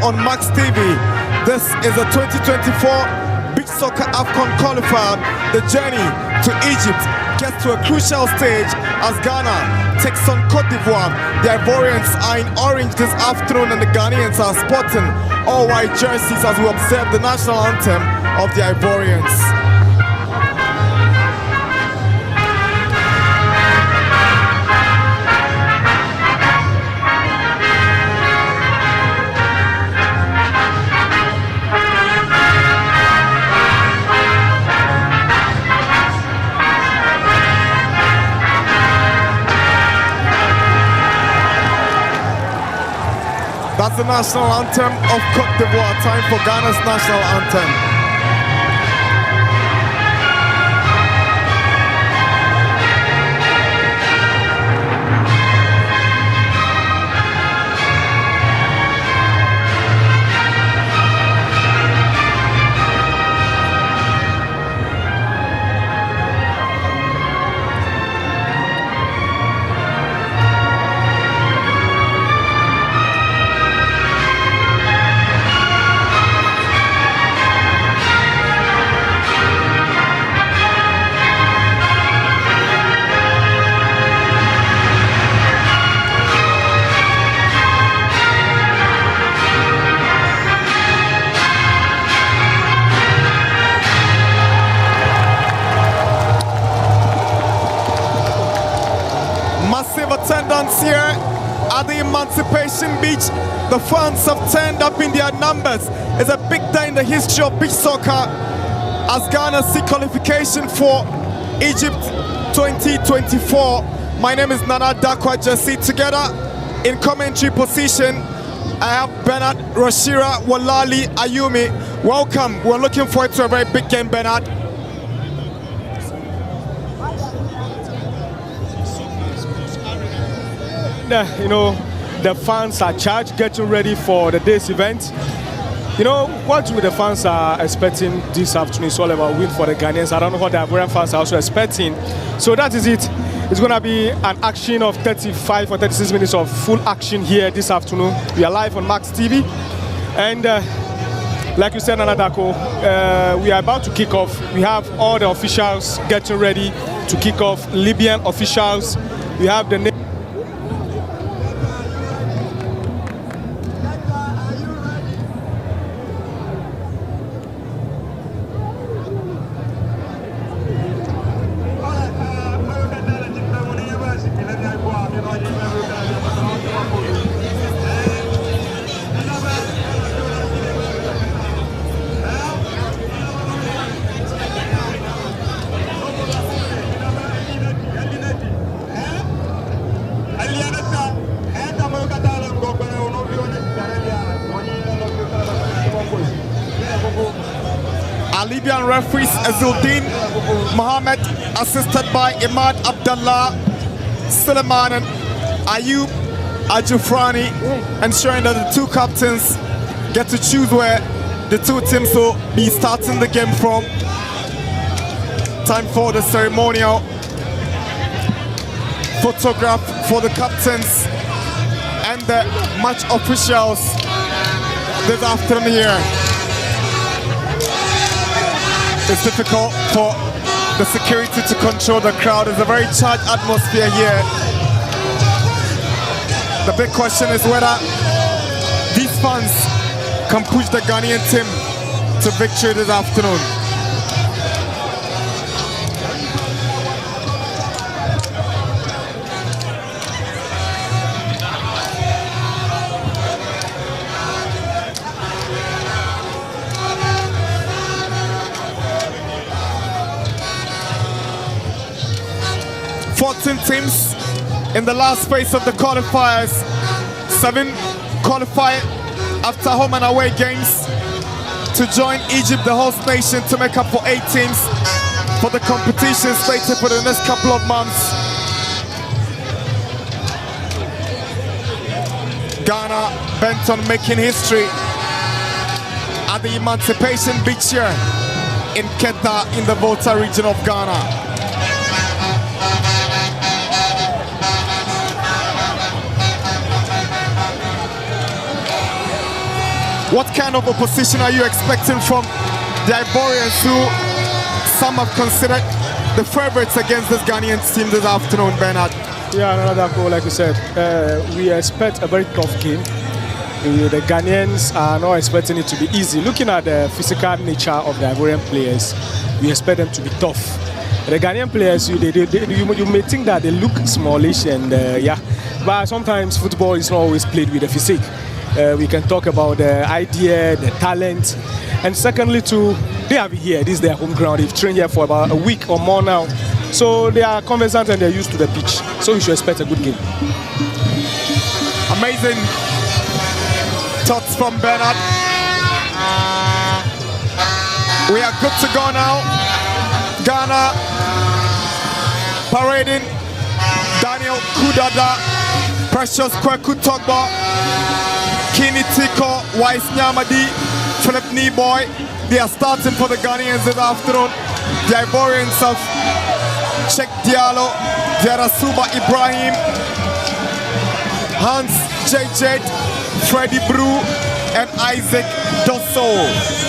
on Max TV. This is a 2024 Beach Soccer Afcon qualifier. The journey to Egypt gets to a crucial stage as Ghana takes on Côte d'Ivoire. The Ivorians are in orange this afternoon and the Ghanaians are sporting all white jerseys as we observe the national anthem of the Ivorians. That's the national anthem of Côte d'Ivoire. Time for Ghana's national anthem. Massive attendance here at the Emancipation Beach. The fans have turned up in their numbers. It's a big day in the history of beach soccer as Ghana seek qualification for Egypt 2024. My name is Nana Dakwa Jesse. Together in commentary position, I have Bernard, Rashira, Walali, Ayumi. Welcome. We're looking forward to a very big game, Bernard. You know, the fans are charged, getting ready for the day's event. You know, what the fans are expecting this afternoon is all about win for the Ghanaians. I don't know what the Ivorian fans are also expecting. So that is it. It's going to be an action of 35 or 36 minutes of full action here this afternoon. We are live on Max TV. And like you said, Nanadako, we are about to kick off. We have all the officials getting ready to kick off. Libyan officials. We have the 'Our Libyan referees Azuldin Mohammed, assisted by Imad Abdallah, Suleiman and Ayub Ajufrani, ensuring that the two captains get to choose where the two teams will be starting the game from. Time for the ceremonial photograph for the captains and the match officials this afternoon here. It's difficult for the security to control the crowd. It's a very charged atmosphere here. The big question is whether these fans can push the Ghanaian team to victory this afternoon. Teams in the last phase of the qualifiers. 7 qualify after home and away games to join Egypt, the host nation, to make up for 8 teams for the competition slated for the next couple of months. Ghana bent on making history at the Emancipation Beach here in Quetta in the Volta region of Ghana. What kind of opposition are you expecting from the Ivorians, who some have considered the favourites against this Ghanaian team this afternoon, Bernard? Yeah, another goal, like you said. We expect a very tough game. The Ghanaians are not expecting it to be easy. Looking at the physical nature of the Ivorian players, we expect them to be tough. The Ghanaian players, you may think that they look smallish, and yeah, but sometimes football is not always played with the physique. We can talk about the idea, the talent, and secondly too, they have here. This is their home ground. They've trained here for about a week or more now, so they are conversant and they're used to the pitch. So we should expect a good game. Amazing thoughts from Bernard. We are good to go now. Ghana parading. Daniel Kudada, Precious Kweku Togba, Kini Tiko, Wise Nyamadi, Philip Neboy. They are starting for the Ghanaians this afternoon. The Ivorians of Cheikh Diallo, Yarasuba Ibrahim, Hans JJ, Freddie Brew, and Isaac Dosso.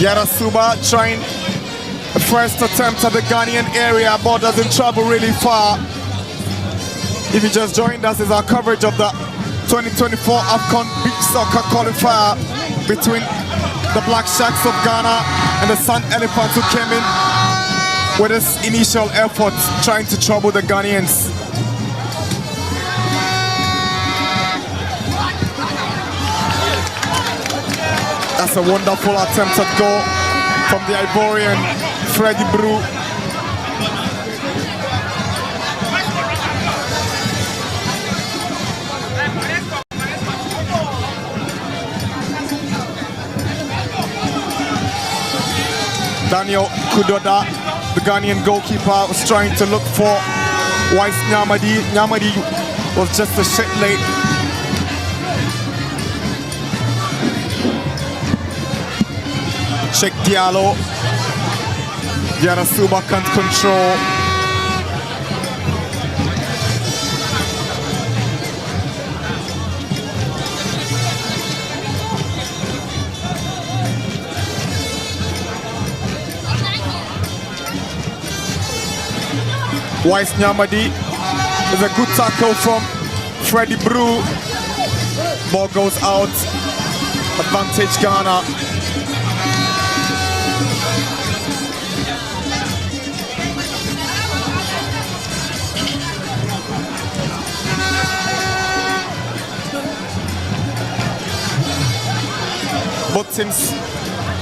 Yarasuba trying the first attempt at the Ghanaian area, ball doesn't travel really far. If you just joined us, is our coverage of the 2024 Afcon Beach Soccer Qualifier between the Black Sharks of Ghana and the Sun Elephants, who came in with this initial effort trying to trouble the Ghanaians. That's a wonderful attempt at goal from the Ivorian, Freddie Brew. Daniel Kudoda, the Ghanaian goalkeeper, was trying to look for Wise Nyamadi. Nyamadi was just a shit late. Cheikh Diallo. Yarasuba can't control. Wise Nyamadi is a good tackle from Freddie Brew. Ball goes out. Advantage Ghana. Both teams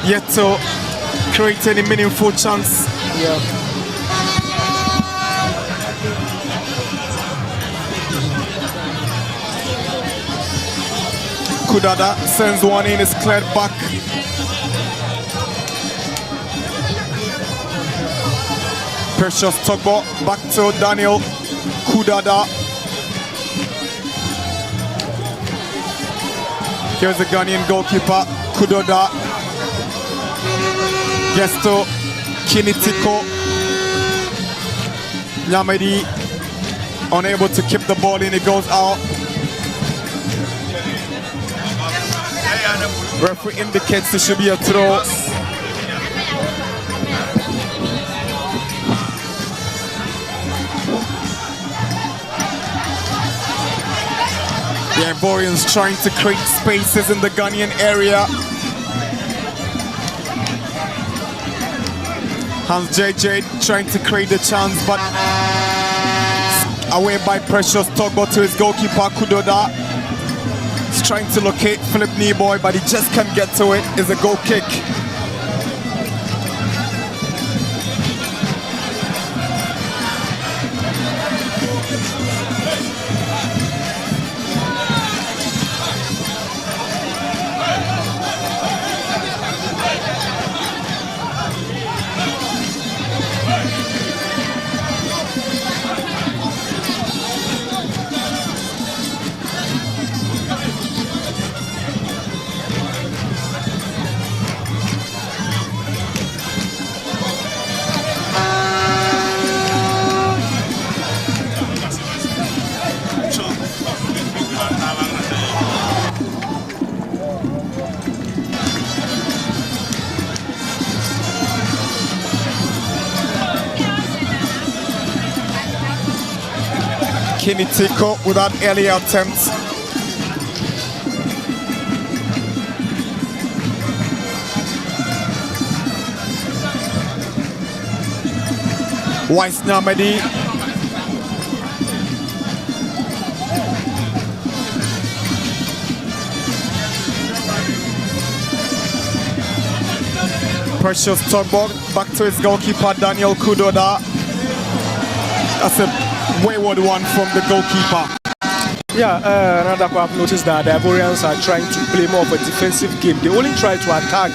yet to create any meaningful chance. Yeah. Kudada sends one in, is cleared back. Precious Togbo back to Daniel Kudada. Here's the Ghanaian goalkeeper, Kudoda. Gets to Kinitiko. Nyamadi unable to keep the ball in, it goes out. Referee indicates it should be a throw. The Ivorians trying to create spaces in the Ghanaian area. Hans JJ trying to create the chance, but away by Precious Togbo to his goalkeeper Kudoda. He's trying to locate Philip Neboy, but he just can't get to it. It's a goal kick. Kinitiko with an early attempt. Wise Namadi. Precious Tugboat back to his goalkeeper Daniel Kudoda. That's a wayward one from the goalkeeper. Yeah, another I've noticed that the Ivorians are trying to play more of a defensive game. They only try to attack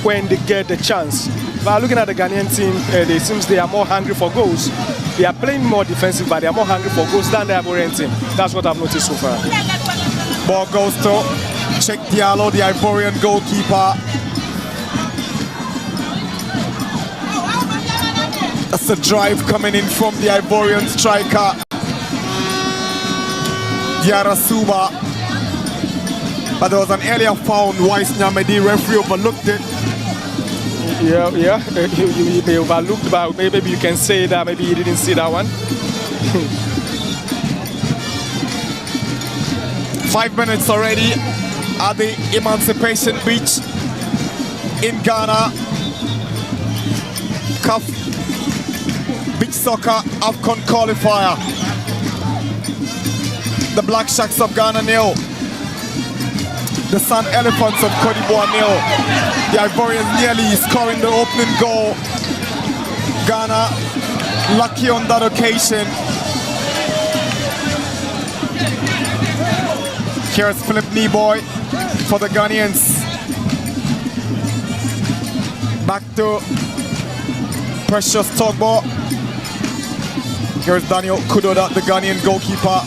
when they get the chance. But looking at the Ghanaian team, it seems they are more hungry for goals. They are playing more defensive, but they are more hungry for goals than the Ivorian team. That's what I've noticed so far. Ball goes to Check Diallo, the Ivorian goalkeeper. That's a drive coming in from the Ivorian striker, Diarra Suba. But there was an earlier foul. Wise Nyamedi, referee overlooked it. Yeah, he may overlooked, but maybe you can say that maybe he didn't see that one. 5 minutes already at the Emancipation Beach in Ghana. CAF Beach Soccer Afcon Qualifier. The Black Sharks of Ghana nil. The Sun Elephants of Côte d'Ivoire nil. The Ivorians nearly scoring the opening goal. Ghana lucky on that occasion. Here's Philip Neboy for the Ghanaians. Back to Precious Togbo. Here's Daniel Kudoda, the Ghanaian goalkeeper.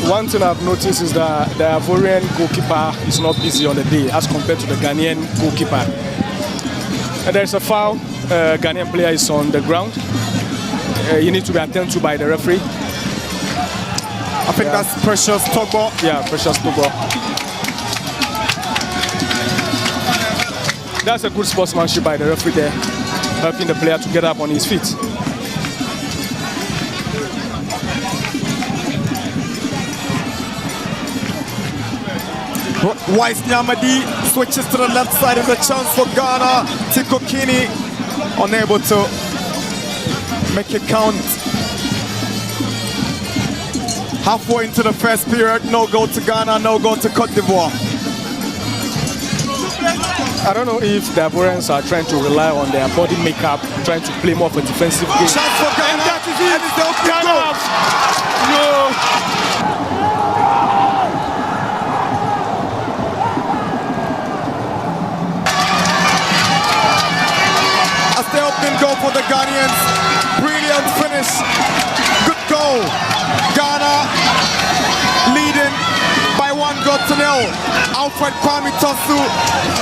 One thing I've noticed is that the Ivorian goalkeeper is not busy on the day as compared to the Ghanaian goalkeeper. And there's a foul. Ghanaian player is on the ground. You need to be attended to by the referee. I think that's Precious Togbo. Yeah, Precious Togbo. That's a good sportsmanship by the referee there, helping the player to get up on his feet. Wise Nyamadi switches to the left side. Is a chance for Ghana. Tiko Kini unable to make it count. Halfway into the first period, no goal to Ghana, no goal to Côte d'Ivoire. I don't know if the Ivorians are trying to rely on their body makeup, trying to play more of a defensive game. Chance for Ghana. And that is it. And it's the opening goal. No. That's the opening goal for the Ghanaians. Brilliant finish. Good goal. Ghana leading by 1-0. Alfred Kwame Tosu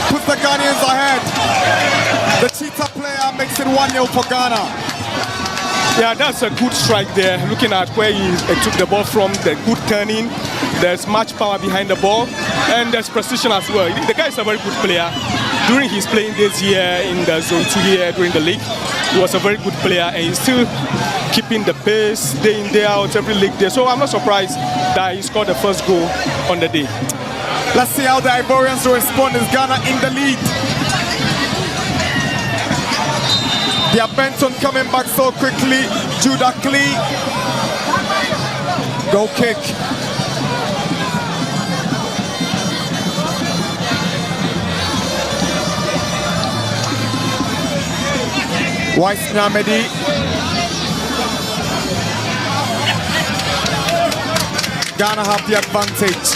puts the Ghanaians ahead. The cheetah player makes it 1-0 for Ghana. Yeah, that's a good strike there. Looking at where he took the ball from, the good turning. There's much power behind the ball, and there's precision as well. The guy is a very good player. During his playing days here in the Zone 2 here during the league, he was a very good player, and he's still keeping the pace day in, day out, every league day. So I'm not surprised that he scored the first goal on the day. Let's see how the Ivorians respond as Ghana in the lead. They are bent on coming back so quickly. Judah Klee. Goal kick. Wise Nyamedi. Ghana have the advantage.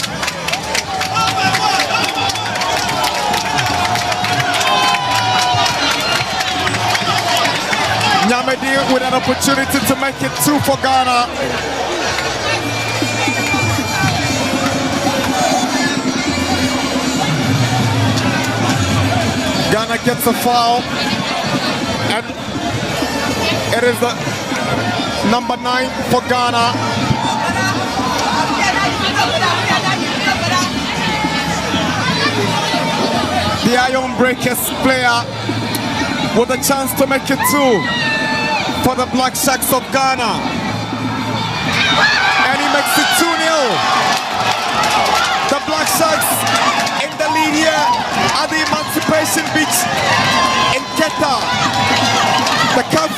Nyamedi with an opportunity to make it 2 for Ghana. Ghana gets a foul. And it is the number 9 for Ghana. The Iron Breakers player with a chance to make it 2 for the Black Sharks of Ghana. And he makes it 2-0. The Black Sharks in the lead here at the Emancipation Beach in Quetta. The CAF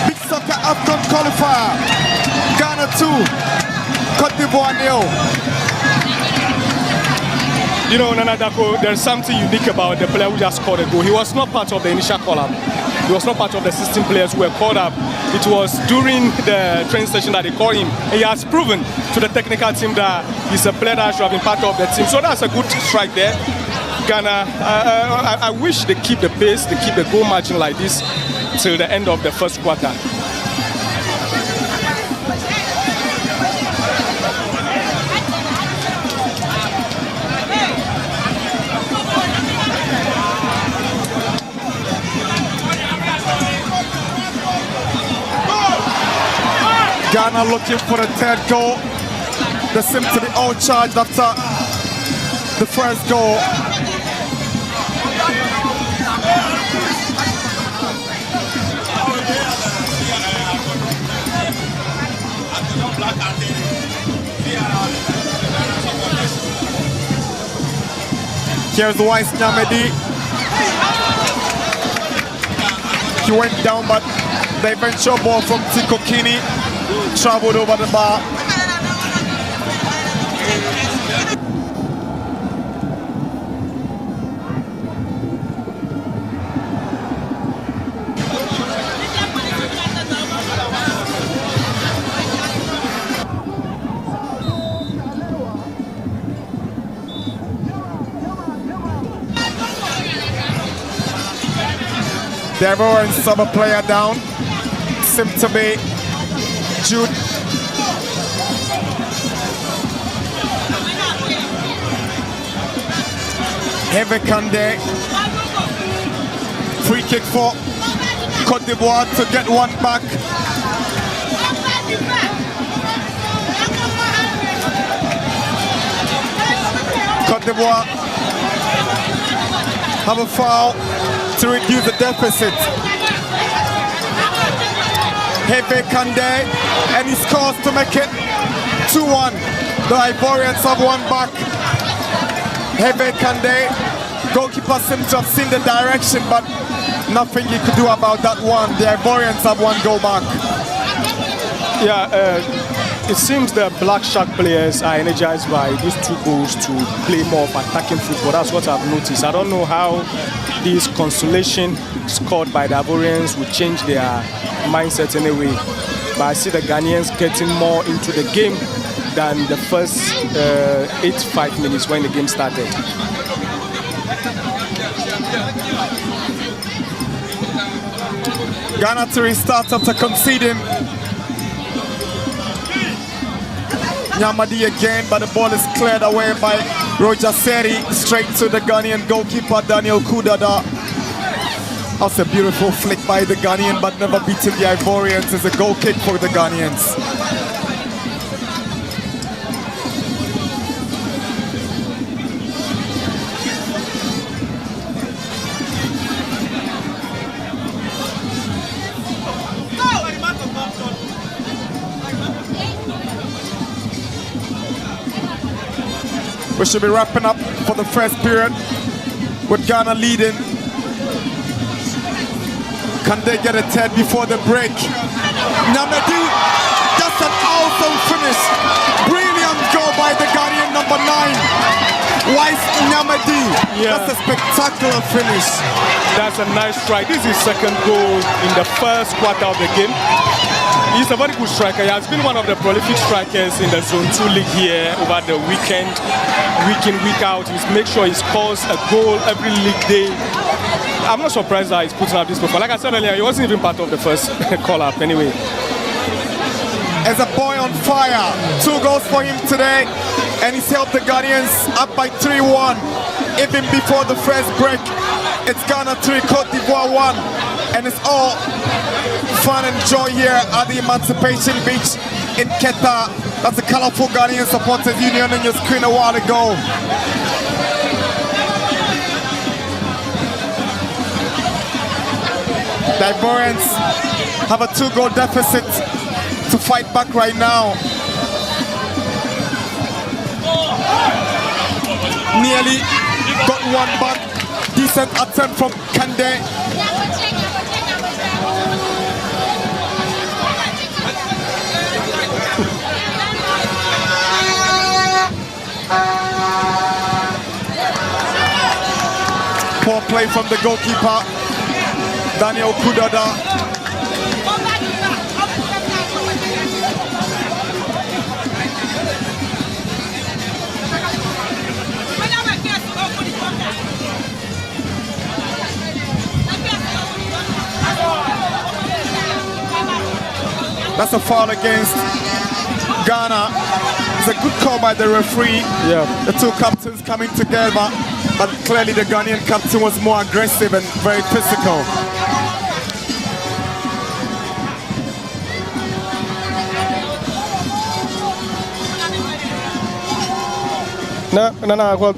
Big Soccer Afcon Qualifier. Ghana 2, Côte d'Ivoire 0. You know, Nana Dako, there's something unique about the player who just scored a goal. He was not part of the initial call-up. He was not part of the 16 players who were called up. It was during the training session that they called him. He has proven to the technical team that he's a player that should have been part of the team. So that's a good strike there. Ghana, I wish they keep the pace, they keep the goal margin like this till the end of the first quarter. Ghana looking for the third goal. They seem to be all charged after the first goal. Here's Wise Nyamedi. He went down, but the eventual ball from Tiko Kini traveled over the bar. The Ivorian sub player down. Seems to be Jude. Heavy Kande. Free kick for Côte d'Ivoire to get one back. Côte d'Ivoire have a foul to reduce the deficit. Heavy Kande, and he scores to make it 2-1. The Ivorians have one back. Heavy Kande, goalkeeper seems to have seen the direction, but nothing he could do about that one. The Ivorians have one goal back. Yeah, it seems the Black Shark players are energized by these 2 goals to play more of attacking football. That's what I've noticed. I don't know how this consolation scored by the Ivorians will change their mindset anyway, but I see the Ghanaians getting more into the game than the first 8-5 minutes when the game started. Ghana to restart after conceding. Nyamadi again, but the ball is cleared away by Roger Seri, straight to the Ghanaian goalkeeper Daniel Kudada. That's a beautiful flick by the Ghanaian, but never beating the Ivorians. It's a goal kick for the Ghanaians. We should be wrapping up for the first period with Ghana leading. Can they get a third before the break? Nyamedi, that's an awesome finish. Brilliant goal by the Ghanaian number 9. Wise Nyamedi. Yeah. That's a spectacular finish. That's a nice strike. This is his second goal in the first quarter of the game. He's a very good striker. He has been one of the prolific strikers in the Zone 2 league here over the weekend, week in, week out. He's make sure he scores a goal every league day. I'm not surprised that he's putting up this performance. Like I said earlier, he wasn't even part of the first call-up anyway. As a boy on fire, 2 goals for him today, and he's helped the Ghanaians up by 3-1. Even before the first break, it's Ghana 3, Côte d'Ivoire 1, and it's all fun and joy here at the Emancipation Beach in Quetta. That's the colorful Ghanaian Supporters Union on your screen a while ago. The Ivorians have a 2-goal deficit to fight back right now. Nearly got one back. Decent attempt from Kande. Poor play from the goalkeeper, Daniel Kudada. That's a foul against Ghana. It's a good call by the referee. Yeah. The two captains coming together, but clearly the Ghanaian captain was more aggressive and very physical. No,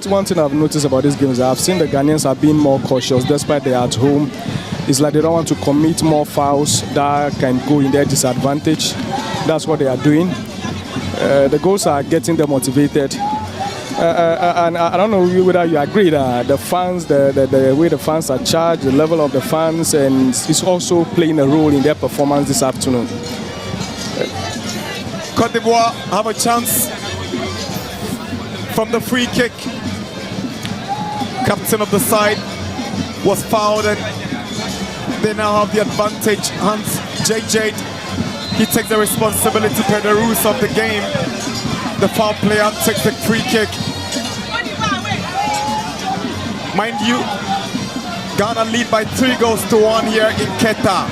one thing I've noticed about this game is I've seen the Ghanaians are being more cautious despite they're at home. It's like they don't want to commit more fouls that can go in their disadvantage. That's what they are doing. The goals are getting them motivated. And I don't know whether you agree that the fans, the way the fans are charged, the level of the fans, and it's also playing a role in their performance this afternoon. Côte d'Ivoire have a chance from the free kick. Captain of the side was fouled and they now have the advantage. Hans JJ, he takes the responsibility per the rules of the game. The foul player takes the free kick. Mind you, Ghana lead by 3-1 here in Quetta.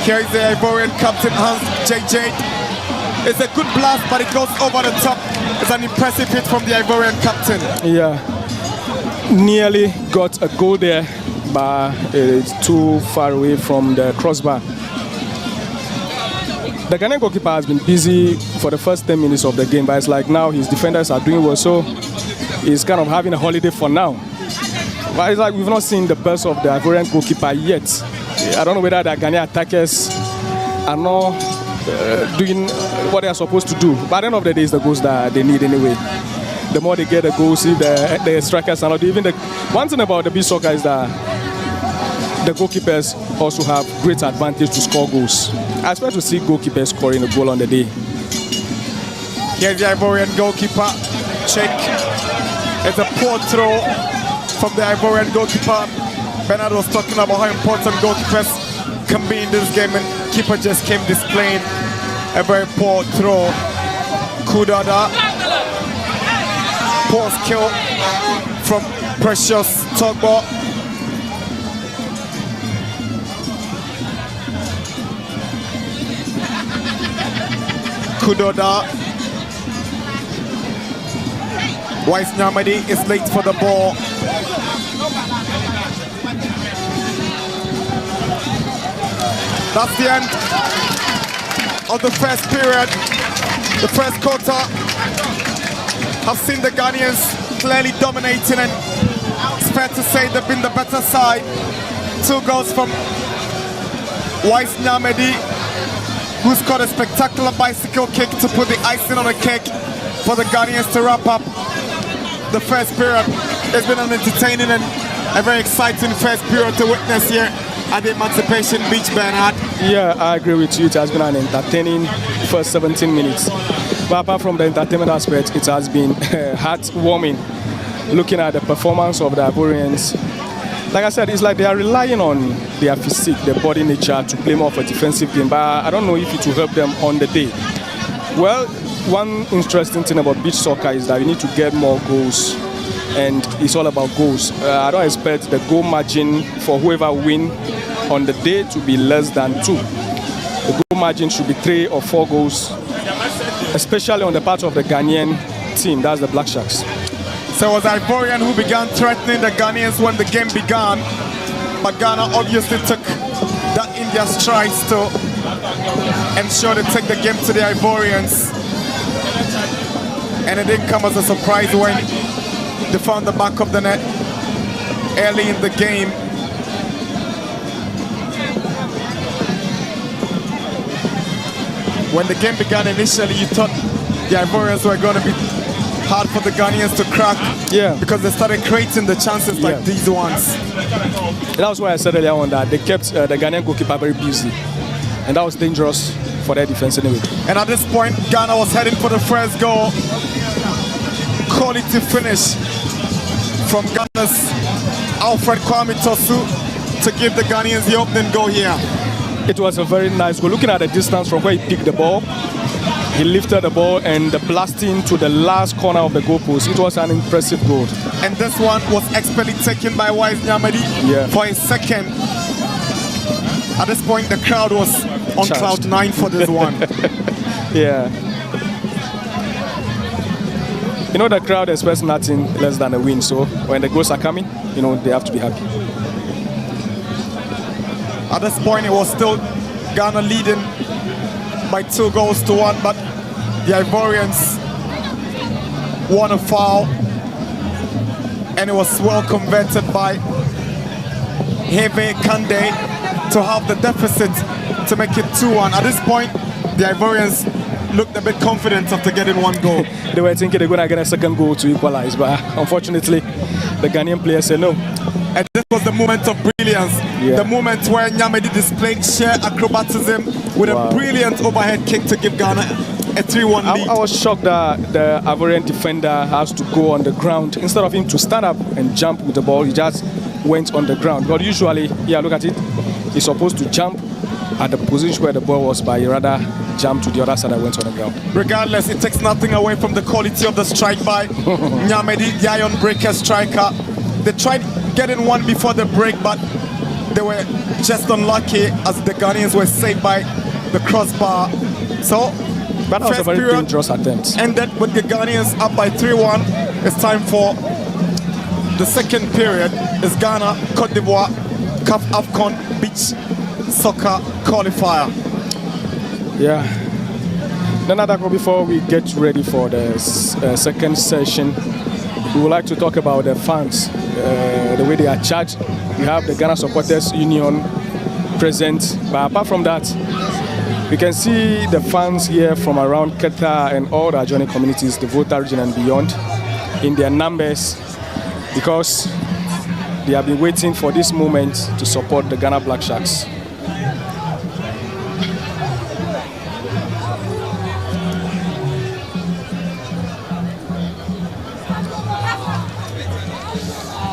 Here is the Ivorian captain, Hans JJ. It's a good blast, but it goes over the top. It's an impressive hit from the Ivorian captain. Yeah, nearly got a goal there, but it's too far away from the crossbar. The Ghanaian goalkeeper has been busy for the first 10 minutes of the game, but it's like now his defenders are doing well, so he's kind of having a holiday for now. But it's like we've not seen the best of the Ivorian goalkeeper yet. I don't know whether the Ghanaian attackers are not doing what they are supposed to do. But at the end of the day, it's the goals that they need anyway. The more they get the goals, if the strikers are not even the one thing about the beach soccer is that the goalkeepers also have great advantage to score goals. I expect to see goalkeepers scoring a goal on the day. Here's the Ivorian goalkeeper. Check. It's a poor throw from the Ivorian goalkeeper. Bernard was talking about how important goalkeepers can be in this game, and keeper just came displaying a very poor throw. Kudada. Poor skill from Precious Togbo. Kudada. Wise Nyamadi is late for the ball. That's the end of the first period. The first quarter. I've seen the Ghanaians clearly dominating, and it's fair to say they've been the better side. 2 goals from Wise Nyamadi, who scored a spectacular bicycle kick to put the icing on the cake for the Ghanaians to wrap up the first period. It's been an entertaining and a very exciting first period to witness here at the Emancipation Beach, Bernard. Yeah, I agree with you. It has been an entertaining first 17 minutes. But apart from the entertainment aspect, it has been heartwarming looking at the performance of the Ivorians. Like I said, it's like they are relying on their physique, their body nature to play more of a defensive game. But I don't know if it will help them on the day. Well, one interesting thing about beach soccer is that you need to get more goals, and it's all about goals. I don't expect the goal margin for whoever win on the day to be less than 2. The goal margin should be 3 or 4 goals, especially on the part of the Ghanaian team, that's the Black Sharks. So it was Ivorian who began threatening the Ghanaians when the game began, but Ghana obviously took that in their strides to ensure they take the game to the Ivorians. And it didn't come as a surprise when They found the back of the net early in the game. When the game began initially, you thought the Ivorians were going to be hard for the Ghanaians to crack, because they started creating the chances like these ones. That was why I said earlier on that they kept the Ghanaian goalkeeper very busy, and that was dangerous for their defense anyway. And at this point, Ghana was heading for the first goal. Quality finish from Ghana's Alfred Kwame Tosu to give the Ghanaians the opening goal here. It was a very nice goal. Looking at the distance from where he picked the ball, he lifted the ball and the blasting to the last corner of the goalpost. It was an impressive goal. And this one was expertly taken by Wise Nyamedi for his second. At this point, the crowd was on cloud 9 for this one. You know, the crowd expects nothing less than a win. So when the goals are coming, you know, they have to be happy. At this point, it was still Ghana leading by 2-1, but the Ivorians won a foul, and it was well converted by Heve Kande to have the deficit to make it 2-1. At this point, the Ivorians looked a bit confident after getting one goal. They were thinking they're going to get a second goal to equalize, but unfortunately, the Ghanaian players said no. And this was the moment of brilliance, the moment where Nyamedi displayed sheer acrobatism with a brilliant overhead kick to give Ghana a 3-1 lead. I was shocked that the Ivorian defender has to go on the ground. Instead of him to stand up and jump with the ball, he just went on the ground. But usually, look at it, he's supposed to jump at the position where the ball was, but he rather jumped to the other side and went on the ground. Regardless, it takes nothing away from the quality of the strike by Nyamedi, the iron breaker striker. They tried getting one before the break, but they were just unlucky as the Ghanaians were saved by the crossbar. So, but that was a very dangerous attempt. Ended with the Ghanaians up by 3-1. It's time for the second period. It's Ghana, Côte d'Ivoire, CAF Afcon Beach Soccer Qualifier. Before we get ready for the second session, we would like to talk about the fans, the way they are charged. We have the Ghana Supporters Union present, but apart from that, we can see the fans here from around Qatar and all the adjoining communities, the Volta region and beyond, in their numbers, because they have been waiting for this moment to support the Ghana Black Sharks.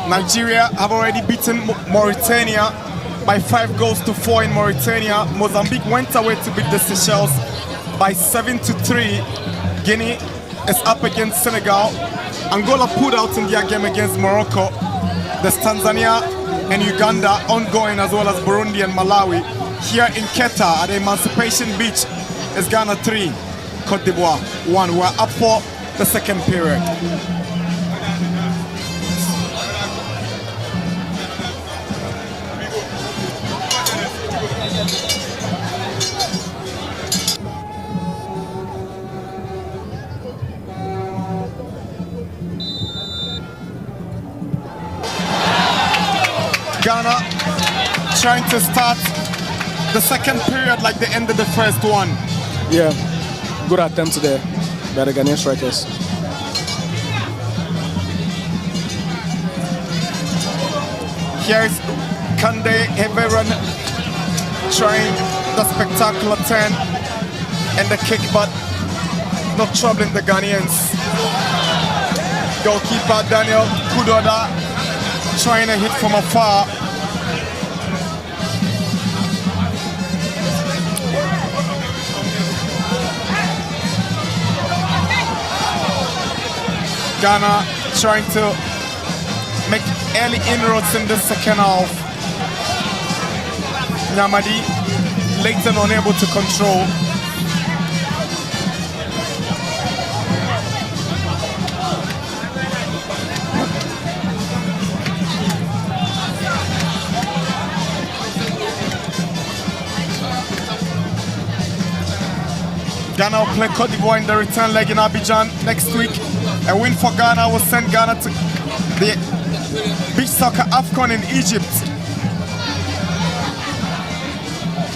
Nigeria have already beaten Mauritania by 5-4 in Mauritania. Mozambique went away to beat the Seychelles by 7-3. Guinea is up against Senegal. Angola pulled out in their game against Morocco. There's Tanzania and Uganda ongoing, as well as Burundi and Malawi. Here in Quetta at Emancipation Beach is Ghana 3, Côte d'Ivoire 1. We're up for the second period. Ghana trying to start the second period like they ended the first one. Good attempt there by the Ghanaian strikers. Here is Kande Heveron trying the spectacular turn and the kick, but not troubling the Ghanaians. Goalkeeper Daniel Kudoda trying a hit from afar. Ghana trying to make early inroads in the second half. Nyamadi later unable to control. Ghana will play Côte d'Ivoire in the return leg in Abidjan next week. A win for Ghana will send Ghana to the beach soccer Afcon in Egypt.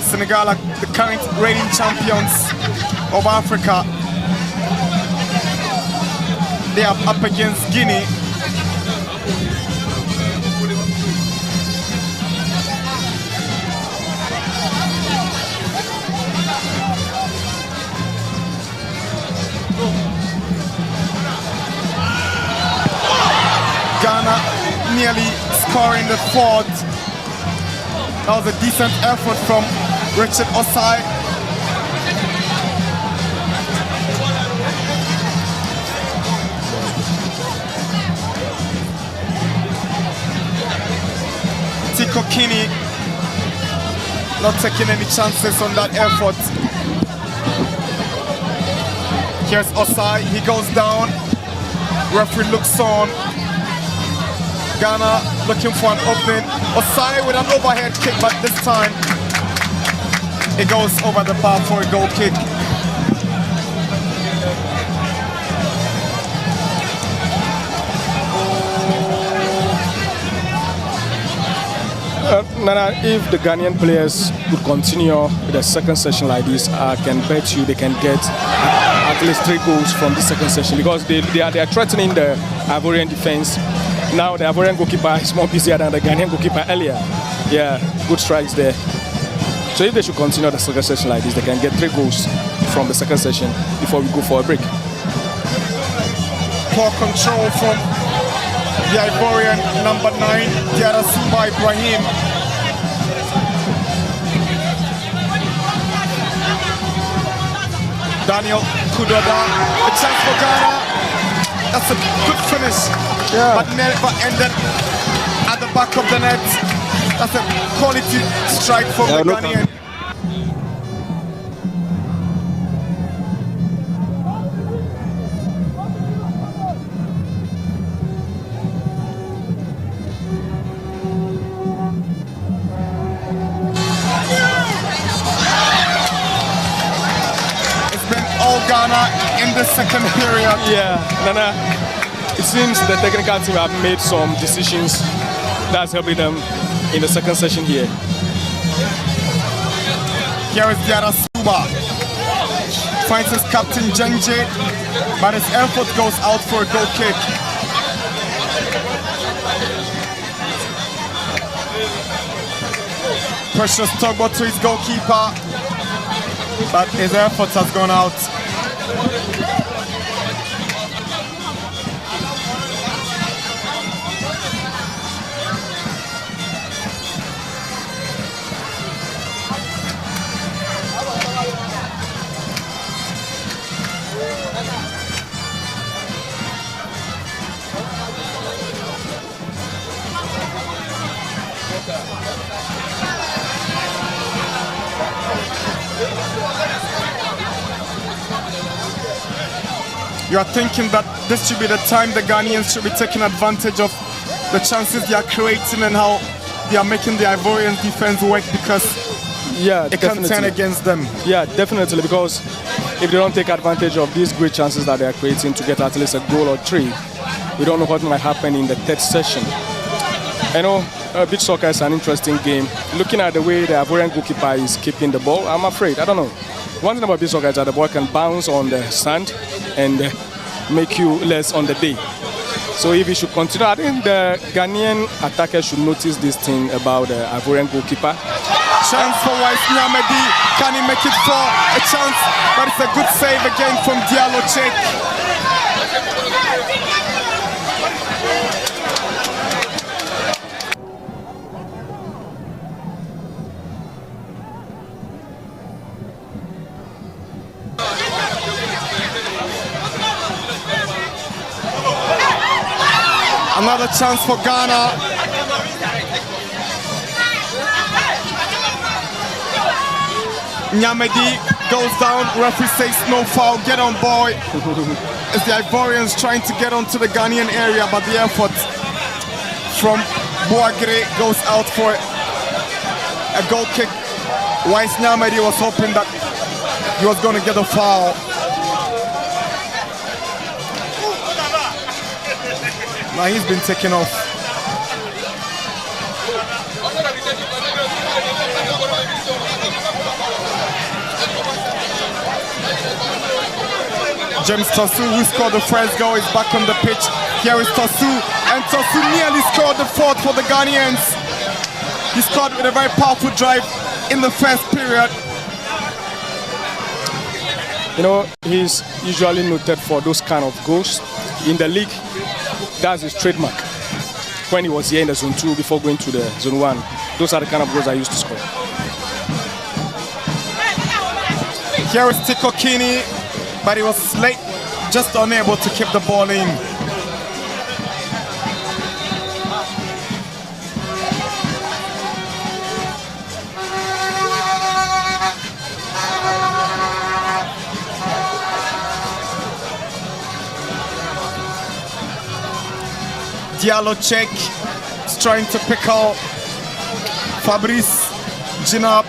Senegal are the current reigning champions of Africa. They are up against Guinea. Ghana nearly scoring the fourth. That was a decent effort from Richard Osai. Tiko Kini not taking any chances on that effort. Here's Osai, he goes down. Referee looks on. Ghana looking for an opening. Osai with an overhead kick, but this time it goes over the bar for a goal kick. Nana, if the Ghanaian players would continue with the second session like this, I can bet you they can get at least 3 goals from the second session, because they are threatening the Ivorian defense. Now the Ivorian goalkeeper is more busier than the Ghanaian goalkeeper earlier. Yeah, good strikes there. So if they should continue the second session like this, they can get 3 goals from the second session before we go for a break. Poor control from the Ivorian number 9, Diarra Sumba Ibrahim. Daniel Kudoda, a chance for Ghana. That's a good finish, but never ended at the back of the net. That's a quality strike from the Ghanaian. Ghana in the second period. Yeah, Nana, it seems the technical team have made some decisions that's helping them in the second session here. Here is Diarra Sumba. Finds his captain Jenje, but his effort goes out for a goal kick. Precious Togbo to his goalkeeper, but his effort has gone out. You are thinking that this should be the time the Ghanaians should be taking advantage of the chances they are creating and how they are making the Ivorian defense work, because it can turn against them. Yeah, definitely, because if they don't take advantage of these great chances that they are creating to get at least a goal or 3, we don't know what might happen in the third session. I know beach soccer is an interesting game. Looking at the way the Ivorian goalkeeper is keeping the ball, I'm afraid, I don't know. One thing about beach soccer is that the ball can bounce on the sand and make you less on the day. So if he should continue, I think the Ghanaian attacker should notice this thing about the Ivorian goalkeeper. Chance for Wise Nyamedi. Can he make it for a chance? But it's a good save again from Diallo Check. Another chance for Ghana. Nyamedi goes down, referee says no foul, get on boy. It's the Ivorians trying to get onto the Ghanaian area, but the effort from Boagere goes out for a goal kick. Wise Nyamedi was hoping that he was going to get a foul. Now he's been taken off. James Tosu, who scored the first goal, is back on the pitch. Here is Tosu, and Tosu nearly scored the fourth for the Ghanaians. He scored with a very powerful drive in the first period. You know, he's usually noted for those kind of goals. In the league, that's his trademark. When he was here in the Zone 2 before going to the Zone 1, those are the kind of goals I used to score. Here is Tiko Kini, but he was late, just unable to keep the ball in. Diallo check, is trying to pick out Fabrice Ginab.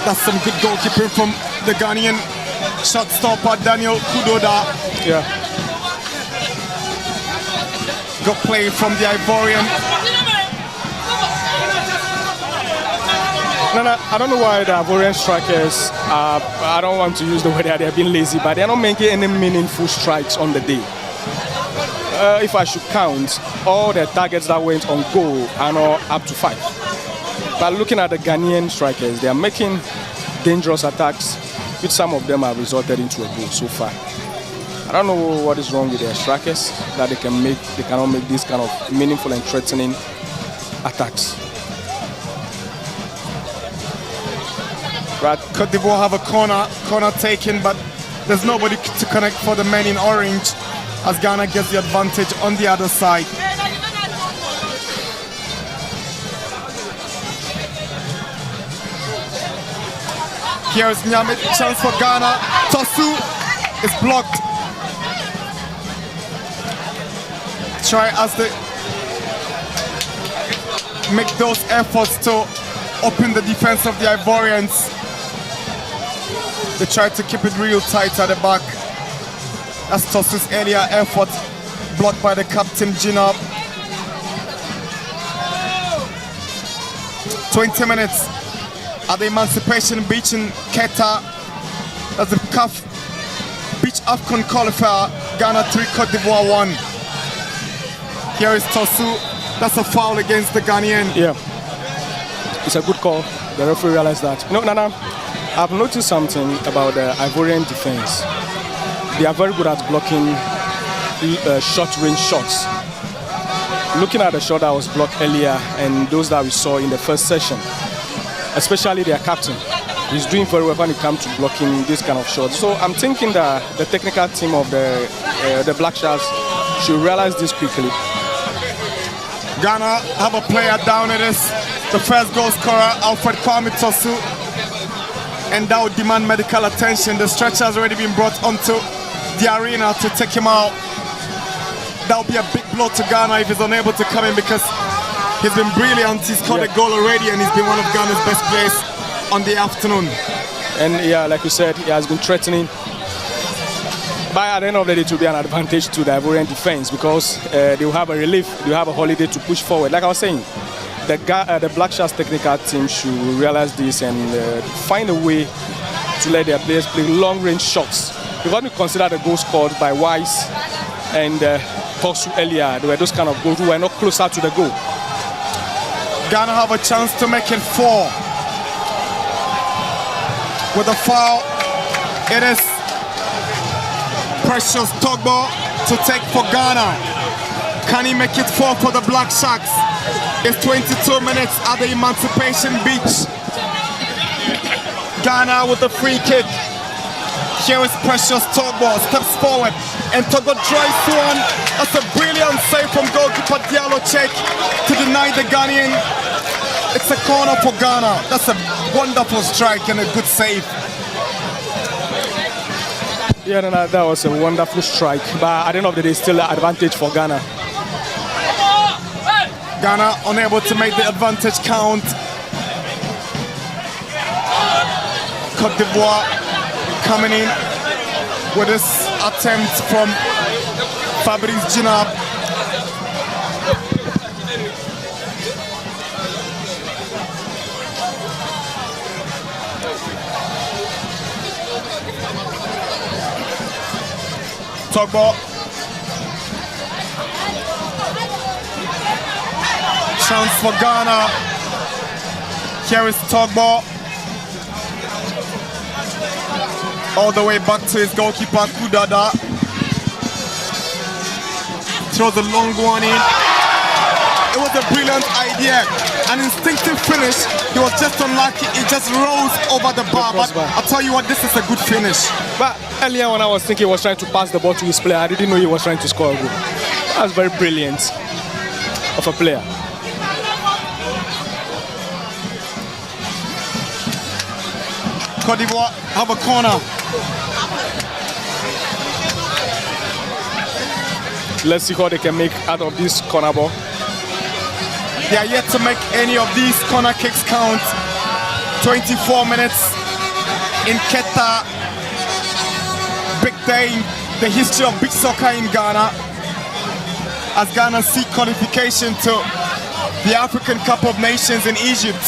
That's some good goalkeeping from the Ghanaian shot stopper Daniel Kudoda. Yeah. Good play from the Ivorian. No, I don't know why the Ivorian strikers, I don't want to use the word that they're being lazy, but they're not making any meaningful strikes on the day. If I should count, all the targets that went on goal are now up to 5. But looking at the Ghanaian strikers, they are making dangerous attacks, which some of them have resulted into a goal so far. I don't know what is wrong with their strikers, that they cannot make these kind of meaningful and threatening attacks. Right, Côte d'Ivoire have a corner taken, but there's nobody to connect for the men in orange as Ghana gets the advantage on the other side. Here is Nyame, chance for Ghana. Tosu is blocked. Try as they make those efforts to open the defense of the Ivorians. They try to keep it real tight at the back. That's Tosu's earlier effort, blocked by the captain Ginab. 20 minutes at the Emancipation Beach in Quetta. That's the CAF Beach Afcon qualifier. Ghana 3, Côte d'Ivoire 1. Here is Tosu. That's a foul against the Ghanaian. Yeah, it's a good call. The referee realized that. No, Nana, I've noticed something about the Ivorian defense. They are very good at blocking short-range shots. Looking at the shot that was blocked earlier and those that we saw in the first session, especially their captain, he's doing very well when it comes to blocking this kind of shots. So I'm thinking that the technical team of the Black Sharks should realize this quickly. Ghana have a player down. It is the first goal scorer, Alfred Kwame Tosu, and that would demand medical attention. The stretcher has already been brought onto the arena to take him out. That would be a big blow to Ghana if he's unable to come in, because he's been brilliant. He's scored a goal already and he's been one of Ghana's best players on the afternoon. And yeah, like you said, he has been threatening. But at the end of the day, it will be an advantage to the Ivorian defense, because they will have a relief, they will have a holiday to push forward. Like I was saying, the Black Sharks technical team should realize this and find a way to let their players play long-range shots. Because when you consider the goals scored by Wise and Tosu earlier, there were those kind of goals who were not closer to the goal. Ghana have a chance to make it 4. With a foul, it is Precious Togbo to take for Ghana. Can he make it 4 for the Black Sharks? It's 22 minutes at the Emancipation Beach. Ghana with a free kick. Here is Precious Togbo, steps forward, and Togbo drives one. That's a brilliant save from goalkeeper Diallo Check to deny the Ghanaian. It's a corner for Ghana. That's a wonderful strike and a good save. Yeah, no, that was a wonderful strike, but at the end of the day, still an advantage for Ghana. Ghana unable to make the advantage count. Côte d'Ivoire coming in with this attempt from Fabrice Ginab. Togbo. Chance for Ghana. Here is Togbo. All the way back to his goalkeeper, Kudada. Throws a long one in. It was a brilliant idea. An instinctive finish. He was just unlucky. He just rose over the bar. But I'll tell you what, this is a good finish. But earlier when I was thinking he was trying to pass the ball to his player, I didn't know he was trying to score a goal. That was very brilliant of a player. Côte d'Ivoire have a corner. Let's see what they can make out of this corner ball. They are yet to make any of these corner kicks count. 24 minutes in Quetta. Big day in the history of beach soccer in Ghana, as Ghana seek qualification to the African Cup of Nations in Egypt.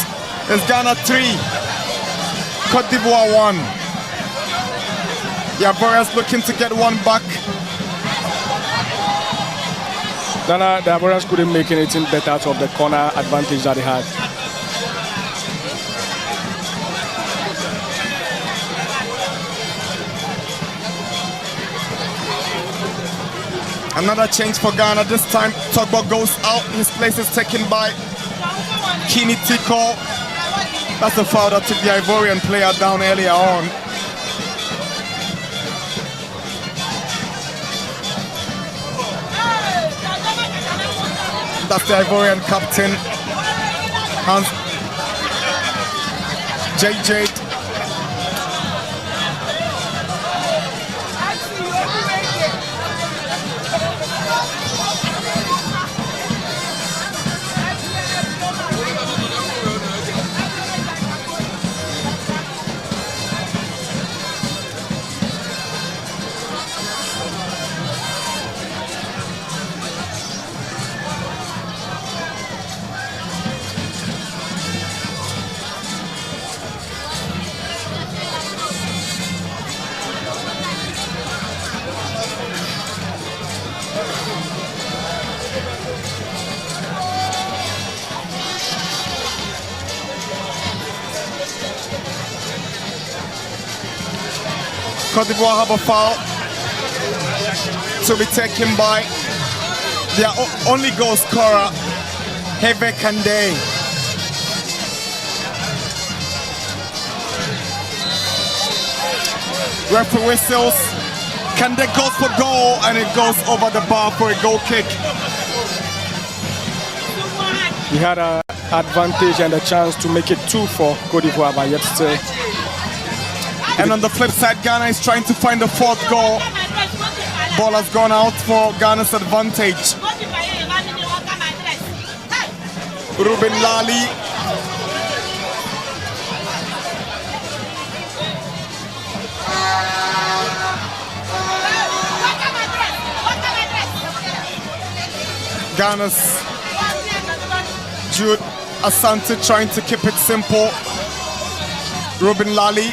It's Ghana 3, Côte d'Ivoire 1. The Ivorians looking to get one back. Ghana, the Ivorians couldn't make anything better out of the corner advantage that they had. Another change for Ghana. This time Togbo goes out. His place is taken by Kini Tiko. That's a foul that took the Ivorian player down earlier on. That's the Ivorian captain, Hans JJ. Côte d'Ivoire have a foul to be taken by their only goal scorer, Heve Kande. Referee whistles. Kande goes for goal and it goes over the bar for a goal kick. We had an advantage and a chance to make it 2 for Côte d'Ivoire, but yet still. And on the flip side, Ghana is trying to find the 4th goal. Ball has gone out for Ghana's advantage. Ruben Lali. Ghana's Jude Asante trying to keep it simple. Ruben Lali.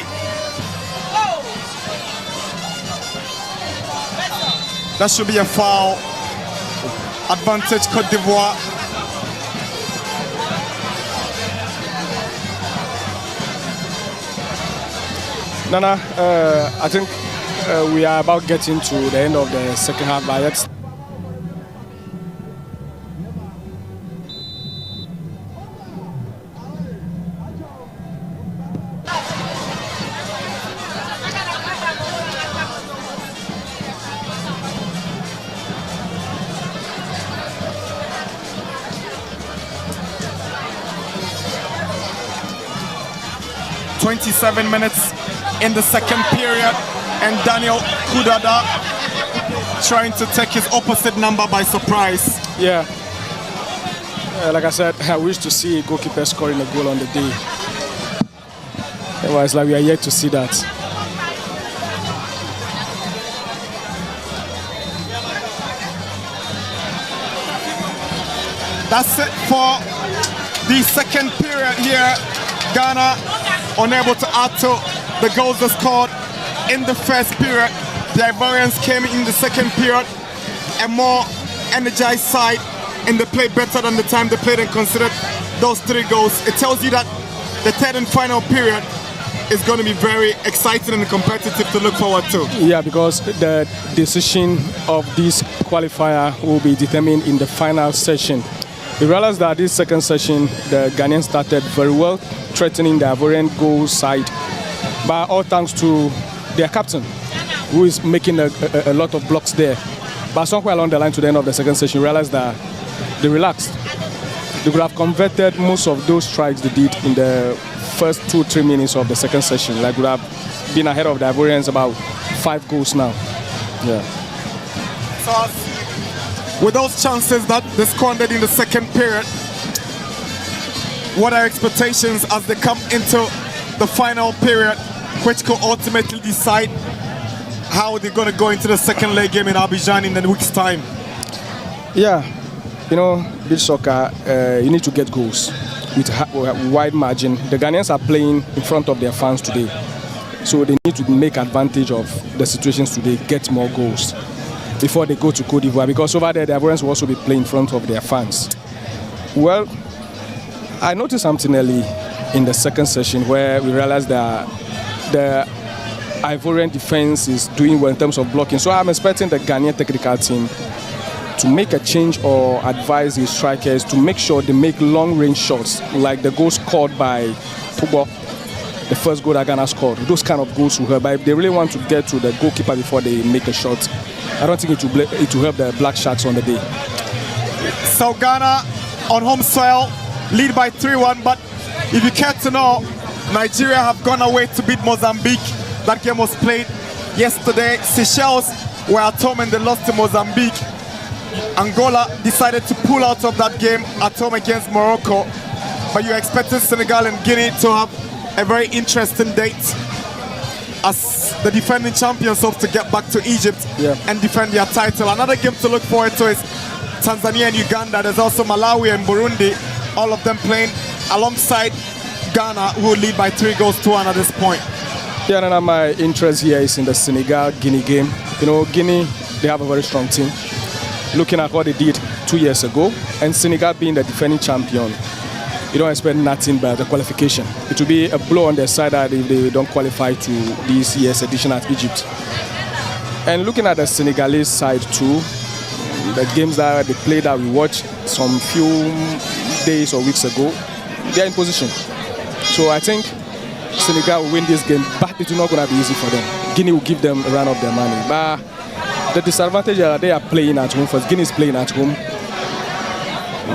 That should be a foul. Advantage Côte d'Ivoire. Nana, I think we are about getting to the end of the second half, but let's. .27 minutes in the second period, and Daniel Kudada trying to take his opposite number by surprise. Yeah. Like I said, I wish to see a goalkeeper scoring a goal on the day. It's like we are yet to see that. That's it for the second period here. Ghana unable to add to the goals they scored in the first period. The Ivorians came in the second period, a more energized side, and they played better than the time they played and considered those 3 goals. It tells you that the third and final period is going to be very exciting and competitive to look forward to. Yeah, because the decision of this qualifier will be determined in the final session. We realized that this second session, the Ghanaians started very well, threatening the Ivorian goal side, but all thanks to their captain, who is making a lot of blocks there. But somewhere along the line to the end of the second session, we realized that they relaxed. They could have converted most of those strikes they did in the first 2-3 minutes of the second session. Like, would have been ahead of the Ivorians about 5 goals now. Yeah. So, with those chances that they squandered in the second period, what are expectations as they come into the final period, which could ultimately decide how they're going to go into the second leg game in Abidjan in a week's time? Yeah, you know, beach soccer, you need to get goals with a wide margin. The Ghanaians are playing in front of their fans today, so they need to make advantage of the situations today, get more goals before they go to Côte d'Ivoire, because over there the Ivorians will also be playing in front of their fans. Well, I noticed something early in the second session where we realized that the Ivorian defense is doing well in terms of blocking, so I'm expecting the Ghanaian technical team to make a change or advise the strikers to make sure they make long-range shots, like the goal scored by Pubo, the first goal that Ghana scored. Those kind of goals will help. But if they really want to get to the goalkeeper before they make a shot, I don't think it will help the Black Sharks on the day. So Ghana on home soil lead by 3-1, but if you care to know, Nigeria have gone away to beat Mozambique. That game was played yesterday. Seychelles were at home and they lost to Mozambique. Angola decided to pull out of that game at home against Morocco, but you're expecting Senegal and Guinea to have a very interesting date as the defending champions hope to get back to Egypt and defend their title. Another game to look forward to is Tanzania and Uganda. There's also Malawi and Burundi, all of them playing alongside Ghana, who lead by 3-1 at this point. Yeah, and my interest here is in the Senegal-Guinea game. You know, Guinea, they have a very strong team. Looking at what they did 2 years ago, and Senegal being the defending champion, you don't expect nothing but the qualification. It will be a blow on their side that if they don't qualify to this year's edition at Egypt. And looking at the Senegalese side too, the games that they played that we watched some few days or weeks ago, they are in position. So I think Senegal will win this game, but it's not going to be easy for them. Guinea will give them a run of their money. But the disadvantage is that they are playing at home first. Guinea is playing at home.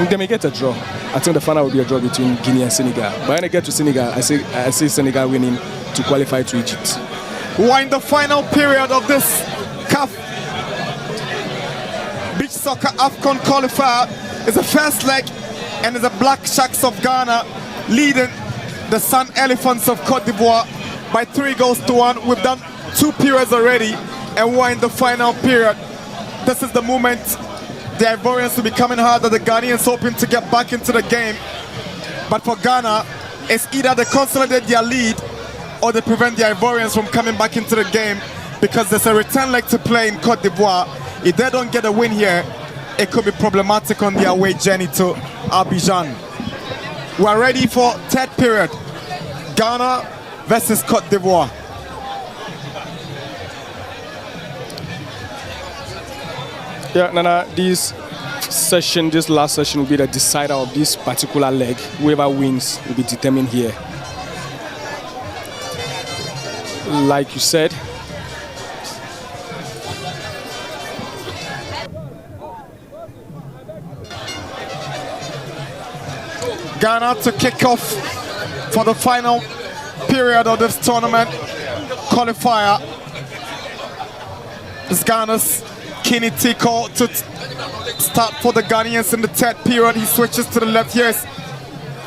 They may get a draw. I think the final will be a draw between Guinea and Senegal. But when they get to Senegal, I see Senegal winning to qualify to Egypt. We're in the final period of this CAF Beach Soccer Afcon qualifier. It's the first leg, and it's the Black Sharks of Ghana leading the Sun Elephants of Côte d'Ivoire by 3-1. We've done 2 periods already, and we're in the final period. This is the moment the Ivorians will be coming hard, that the Ghanaians hoping to get back into the game. But for Ghana, it's either they consolidate their lead or they prevent the Ivorians from coming back into the game, because there's a return leg to play in Côte d'Ivoire. If they don't get a win here, it could be problematic on their away journey to Abidjan. We're ready for third period. Ghana versus Côte d'Ivoire. Yeah, Nana, this last session will be the decider of this particular leg. Whoever wins will be determined here. Like you said, Ghana to kick off for the final period of this tournament qualifier. It's Ghana's Kini Tiko to start for the Ghanaians in the third period. He switches to the left. Here's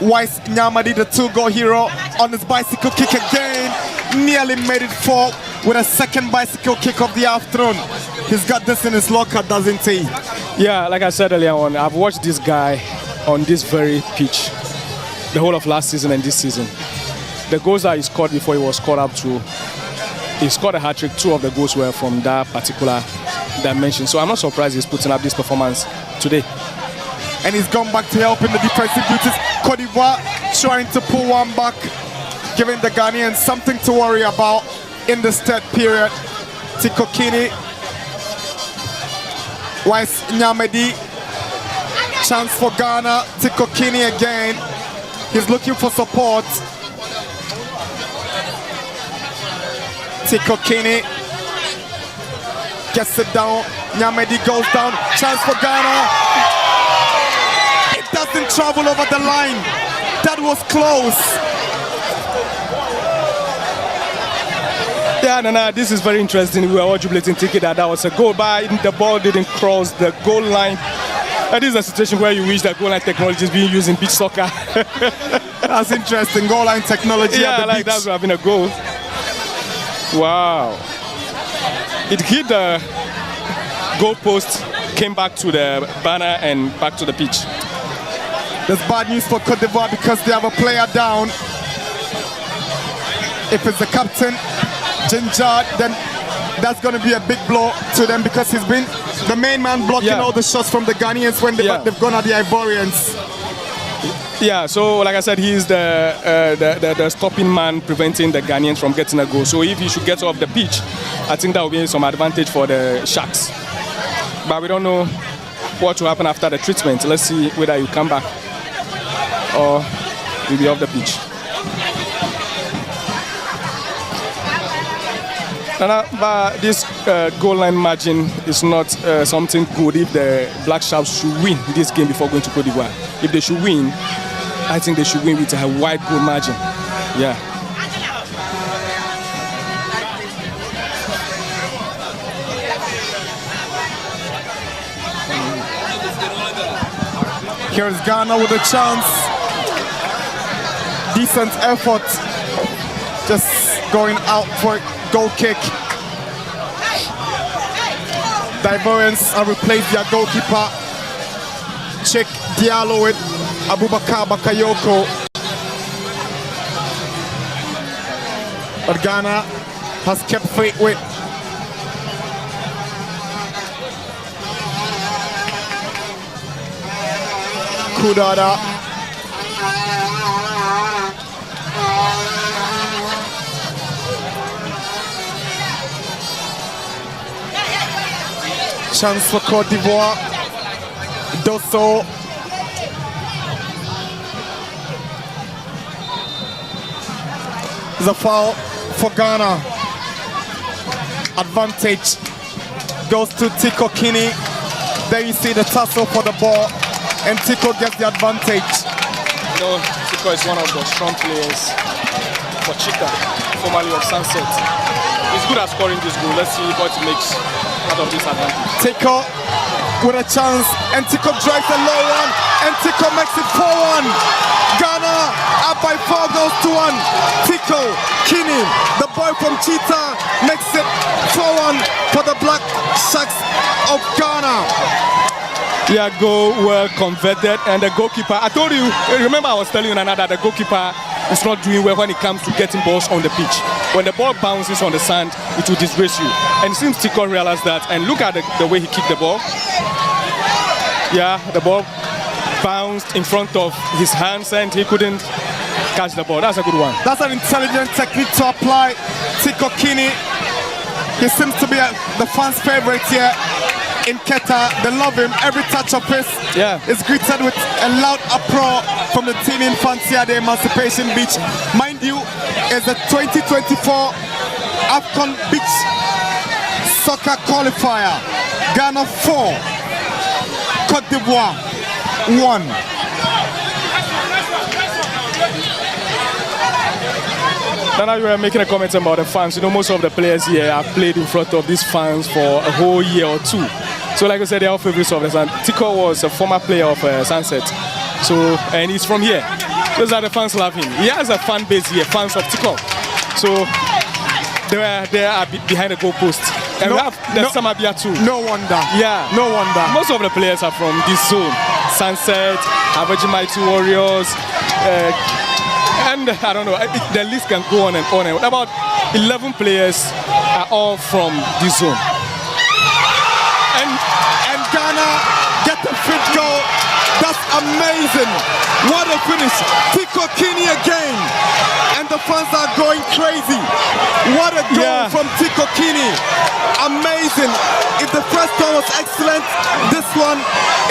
Wise Nyamadi, the 2-goal hero, on his bicycle kick again. Nearly made it 4 with a second bicycle kick of the afternoon. He's got this in his locker, doesn't he? Yeah, like I said earlier on, I've watched this guy on this very pitch the whole of last season and this season. The goals that he scored before he was called up to, he scored a hat-trick. 2 of the goals were from that particular dimension. So I'm not surprised he's putting up this performance today. And he's gone back to help in the defensive duties. Côte d'Ivoire trying to pull one back, giving the Ghanaians something to worry about in the third period. Tiko Kini, Wise Nyamedi, chance for Ghana. Tiko Kini again. He's looking for support. Tiko Kini gets it down. Nyamedi goes down. Chance for Ghana. It doesn't travel over the line. That was close. Yeah, no, this is very interesting. We were all jubilating, thinking that was a goal, but the ball didn't cross the goal line. This is a situation where you wish that goal line technology is being used in beach soccer. That's interesting. Goal line technology. Yeah, at the like beach. that's having a goal. Wow. It hit the goal post, came back to the banner and back to the pitch. There's bad news for Côte d'Ivoire because they have a player down. If it's the captain, Ginger, then that's going to be a big blow to them because he's been the main man blocking all the shots from the Ghanaians when they've gone at the Ivorians. Yeah, so like I said, he's the stopping man preventing the Ghanaians from getting a goal. So if he should get off the pitch, I think that will be some advantage for the Sharks. But we don't know what will happen after the treatment. Let's see whether you come back or you'll be off the pitch. But this goal line margin is not something good if the Black Sharks should win this game before going to Côte d'Ivoire. If they should win, I think they should win with a wide goal margin. Yeah. Here's Ghana with a chance. Decent effort. Just going out for a goal kick. The Ivorians have replaced their goalkeeper. Check Diallo with Abubakar Bakayoko. But Ghana has kept faith with Kudada. Chance for Côte d'Ivoire. Dosso. The foul for Ghana. Advantage goes to Tiko Kini. There you see the tussle for the ball, and Tiko gets the advantage. You know, Tiko is one of the strong players for Chita, formerly of Sunset. He's good at scoring this goal. Let's see what he makes out of this advantage. Tiko with a chance, and Tiko drives a low one, and Tiko makes it 4-1. Ghana up by 4 goals to 1. Tiko Kini, the boy from Cheetah, makes it 4-1 for the Black Sharks of Ghana. Yeah, goal well converted, and the goalkeeper, I told you, remember I was telling you Nana that the goalkeeper is not doing well when it comes to getting balls on the pitch. When the ball bounces on the sand, it will disgrace you. And it seems Tiko realized that, and look at the way he kicked the ball. Yeah, the ball bounced in front of his hands and he couldn't catch the ball. That's a good one. That's an intelligent technique to apply. Tiko Kini, he seems to be the fans' favorite here in Quetta. They love him. Every touch of his is greeted with a loud uproar from the team in fans here at the Emancipation Beach. Mind you, it's the 2024 Afcon Beach Soccer Qualifier. Ghana 4, Côte d'Ivoire 1. Now you were making a comment about the fans. You know, most of the players here have played in front of these fans for a whole year or two. So like I said, they are favorites of the Sun. Tiko was a former player of Sunset. So, and he's from here. Those are the fans love him. He has a fan base here, fans of Tiko. So they are behind the goalpost. And we have the Samabia too. No wonder. Yeah. No wonder. Most of the players are from this zone. Sunset, Average Mighty Warriors, and I don't know, the list can go on and on. And about 11 players are all from this zone. And Ghana get the fit goal. That's amazing. What a finish. Tico Kini again. And the fans are going crazy. What a goal from Tico Kini. Amazing. If the first one was excellent, this one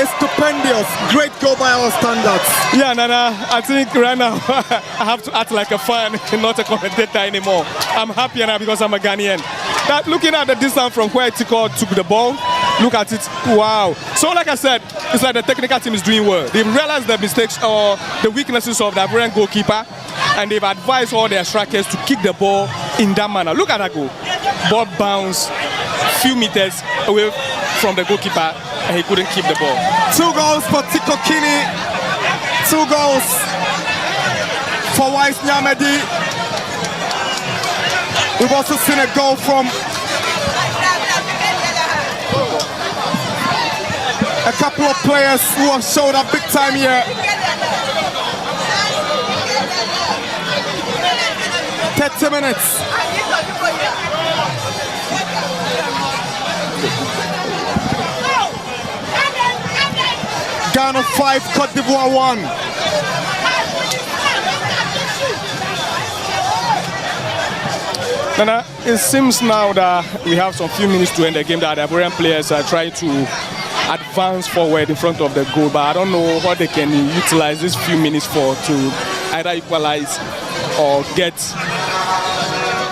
is stupendous. Great goal by our standards. Yeah, Nana, I think right now I have to act like a fan, not a commentator anymore. I'm happy now because I'm a Ghanaian. That looking at the distance from where Tico took the ball, look at it, wow. So like I said, it's like the technical team is doing well. They've realized the mistakes or the weaknesses of the Ivorian goalkeeper, and they've advised all their strikers to kick the ball in that manner. Look at that goal. Ball bounced few meters away from the goalkeeper, and he couldn't keep the ball. 2 goals for Tico Kini. 2 goals for Wise Nyamedi. We've also seen a goal from a couple of players who have showed up big time here. 30 minutes. Ghana 5, Côte d'Ivoire 1. Nana, it seems now that we have some few minutes to end the game that the Ivorian players are trying to advance forward in front of the goal, but I don't know what they can utilize these few minutes for to either equalize or get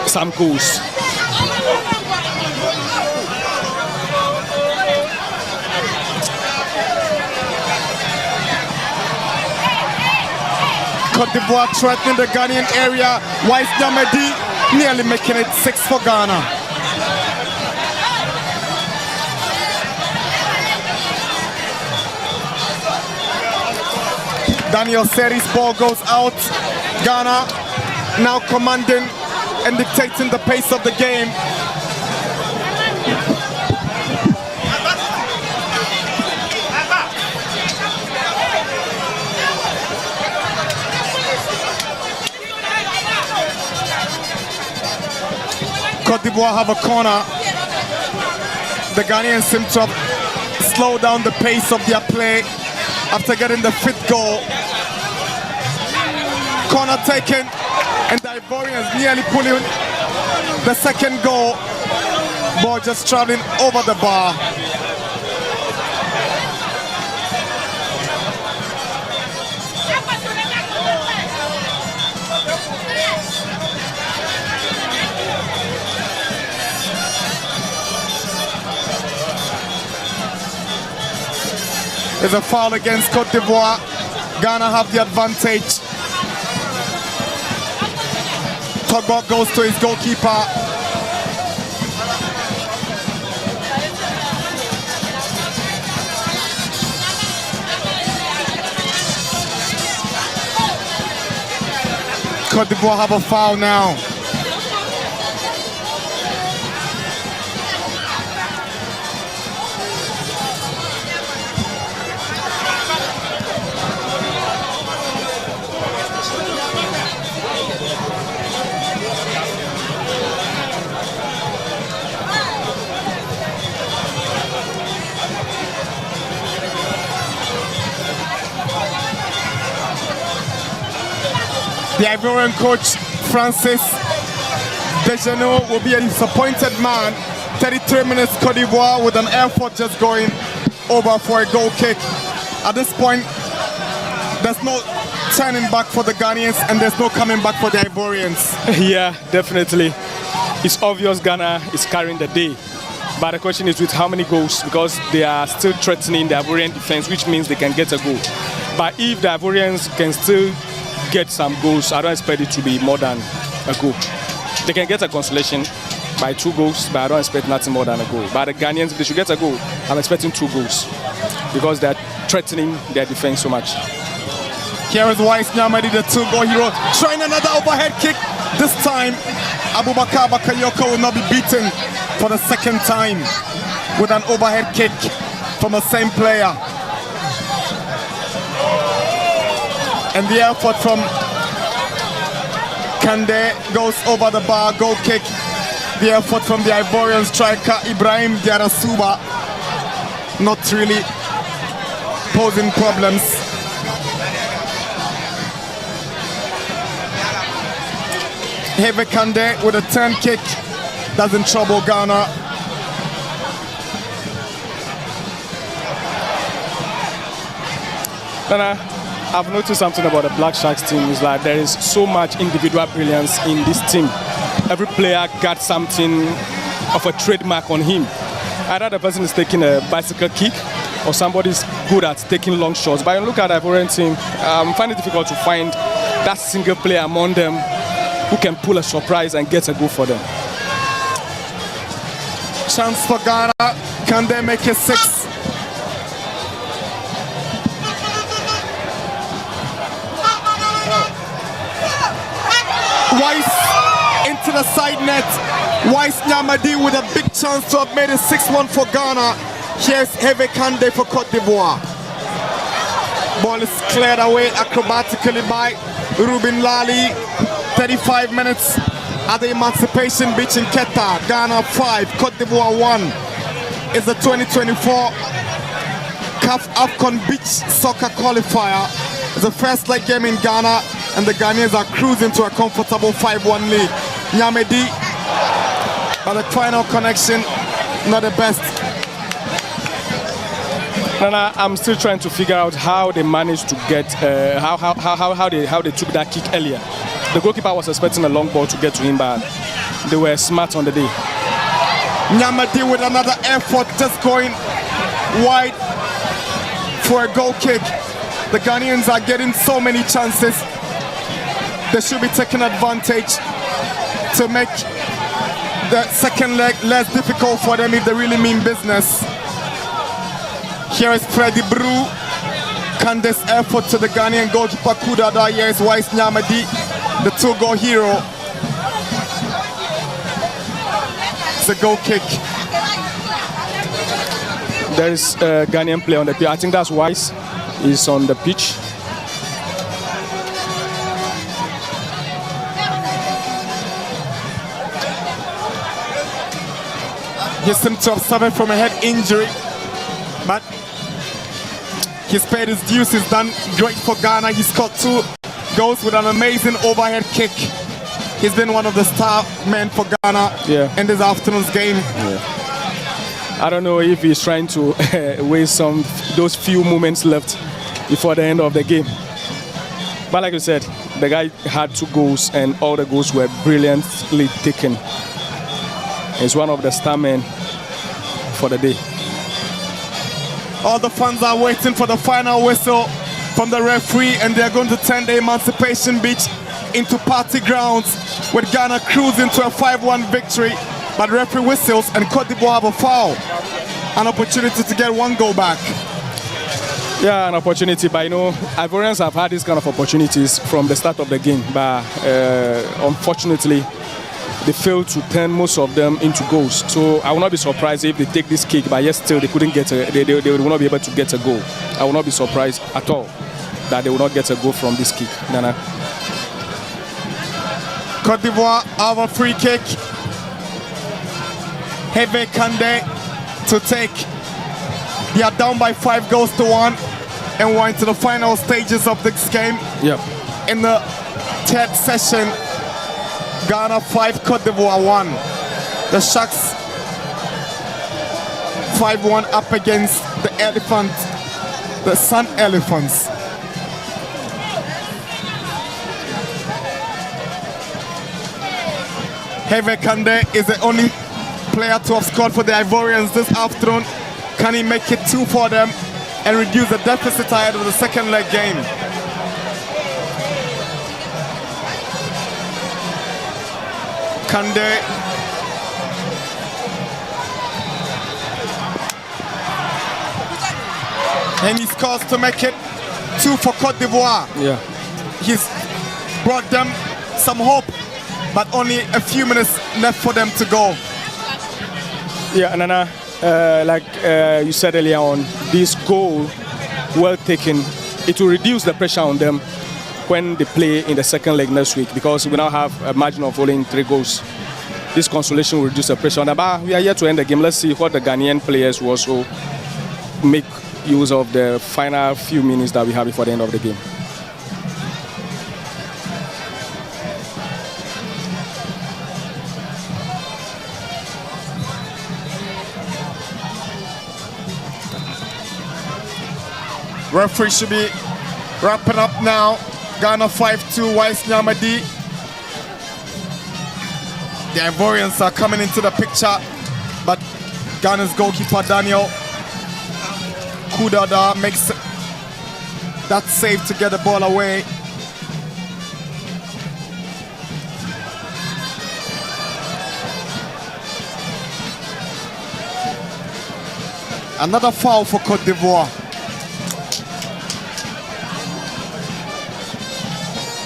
some goals. Côte d'Ivoire threatening the Ghanaian area. Wise Nyamedi nearly making it 6 for Ghana. Daniel Seri's ball goes out. Ghana now commanding and dictating the pace of the game. Côte d'Ivoire have a corner. The Ghanaians seem to have slowed down the pace of their play after getting the 5th goal. Corner taken, and the Ivorians nearly pulling the 2nd goal. Ball just traveling over the bar. There's a foul against Côte d'Ivoire. Ghana have the advantage. Togbo goes to his goalkeeper. Côte d'Ivoire have a foul now. The Ivorian coach, Francis Dejeneau, will be a disappointed man. 33 minutes, Côte d'Ivoire with an effort just going over for a goal kick. At this point, there's no turning back for the Ghanaians and there's no coming back for the Ivorians. Yeah, definitely. It's obvious Ghana is carrying the day. But the question is with how many goals, because they are still threatening the Ivorian defense, which means they can get a goal. But if the Ivorians can still get some goals, I don't expect it to be more than a goal. They can get a consolation by 2 goals, but I don't expect nothing more than a goal. But the Ghanaians, if they should get a goal, I'm expecting 2 goals because they're threatening their defense so much. Here is Wise Nyamedi, the 2-goal hero, trying another overhead kick. This time, Abubakar Bakayoko will not be beaten for the 2nd time with an overhead kick from the same player. And the effort from Kande goes over the bar, goal kick. The effort from the Ivorian striker Ibrahim Diarasuba, not really posing problems. Heve Kande with a turn kick doesn't trouble Ghana. I've noticed something about the Black Sharks team is like there is so much individual brilliance in this team. Every player got something of a trademark on him. Either the person is taking a bicycle kick or somebody's good at taking long shots. But when you look at the Ivorian team, I find it difficult to find that single player among them who can pull a surprise and get a goal for them. Chance for Ghana. Can they make it 6? Weiss into the side net. Weiss Nyamadi with a big chance to have made it 6-1 for Ghana. Here's Heve Kande for Côte d'Ivoire. Ball is cleared away acrobatically by Ruben Lali. 35 minutes at the Emancipation Beach in Quetta. Ghana 5, Côte d'Ivoire 1. It's the 2024 CAF Afcon Beach Soccer Qualifier. It's the first leg game in Ghana, and the Ghanaians are cruising to a comfortable 5-1 lead. Nyamedi, but the final connection, not the best. Nana, I'm still trying to figure out how they managed to get, how they took that kick earlier. The goalkeeper was expecting a long ball to get to him, but they were smart on the day. Nyamedi with another effort, just going wide for a goal kick. The Ghanaians are getting so many chances. They should be taking advantage to make the second leg less difficult for them if they really mean business. Here is Freddy Bru. Kande's effort to the Ghanaian goalkeeper Kudada. Here is Weiss Nyamedi, the 2-goal hero. It's a goal kick. There is a Ghanaian player on the pitch. I think that's Weiss. He's on the pitch. He seems to have suffered from a head injury, but he's paid his dues. He's done great for Ghana. He scored 2 goals with an amazing overhead kick. He's been one of the star men for Ghana in this afternoon's game. I don't know if he's trying to waste those few moments left before the end of the game. But like you said, the guy had 2 goals and all the goals were brilliantly taken. He's one of the star men for the day. All the fans are waiting for the final whistle from the referee, and they're going to turn the Emancipation Beach into party grounds with Ghana cruising to a 5-1 victory. But referee whistles and Côte d'Ivoire have a foul. An opportunity to get 1 goal back. Yeah, an opportunity, but you know, Ivorians have had these kind of opportunities from the start of the game, but unfortunately, they failed to turn most of them into goals. So I will not be surprised if they take this kick, but yet still they couldn't get they will not be able to get a goal. I will not be surprised at all that they will not get a goal from this kick. Nana. Côte d'Ivoire have a free kick. Heve Kande to take. They are down by 5 goals to 1, and we're into the final stages of this game. Yep. In the 3rd session, Ghana 5, Côte d'Ivoire 1. The Sharks 5-1 up against the Elephant, the Sun Elephants. Heve Kande is the only player to have scored for the Ivorians this afternoon. Can he make it 2 for them and reduce the deficit ahead of the second leg game? Kande. And he scores to make it 2 for Côte d'Ivoire. Yeah. He's brought them some hope, but only a few minutes left for them to go. Yeah, Nana, like you said earlier on, this goal, well taken, it will reduce the pressure on them when they play in the second leg next week, because we now have a margin of only 3 goals. This consolation will reduce the pressure on them. But we are yet to end the game. Let's see what the Ghanaian players will also make use of the final few minutes that we have before the end of the game. Referee should be wrapping up now. Ghana 5-2, Wise Nyamadi. The Ivorians are coming into the picture, but Ghana's goalkeeper Daniel Kudada makes that save to get the ball away. Another foul for Côte d'Ivoire.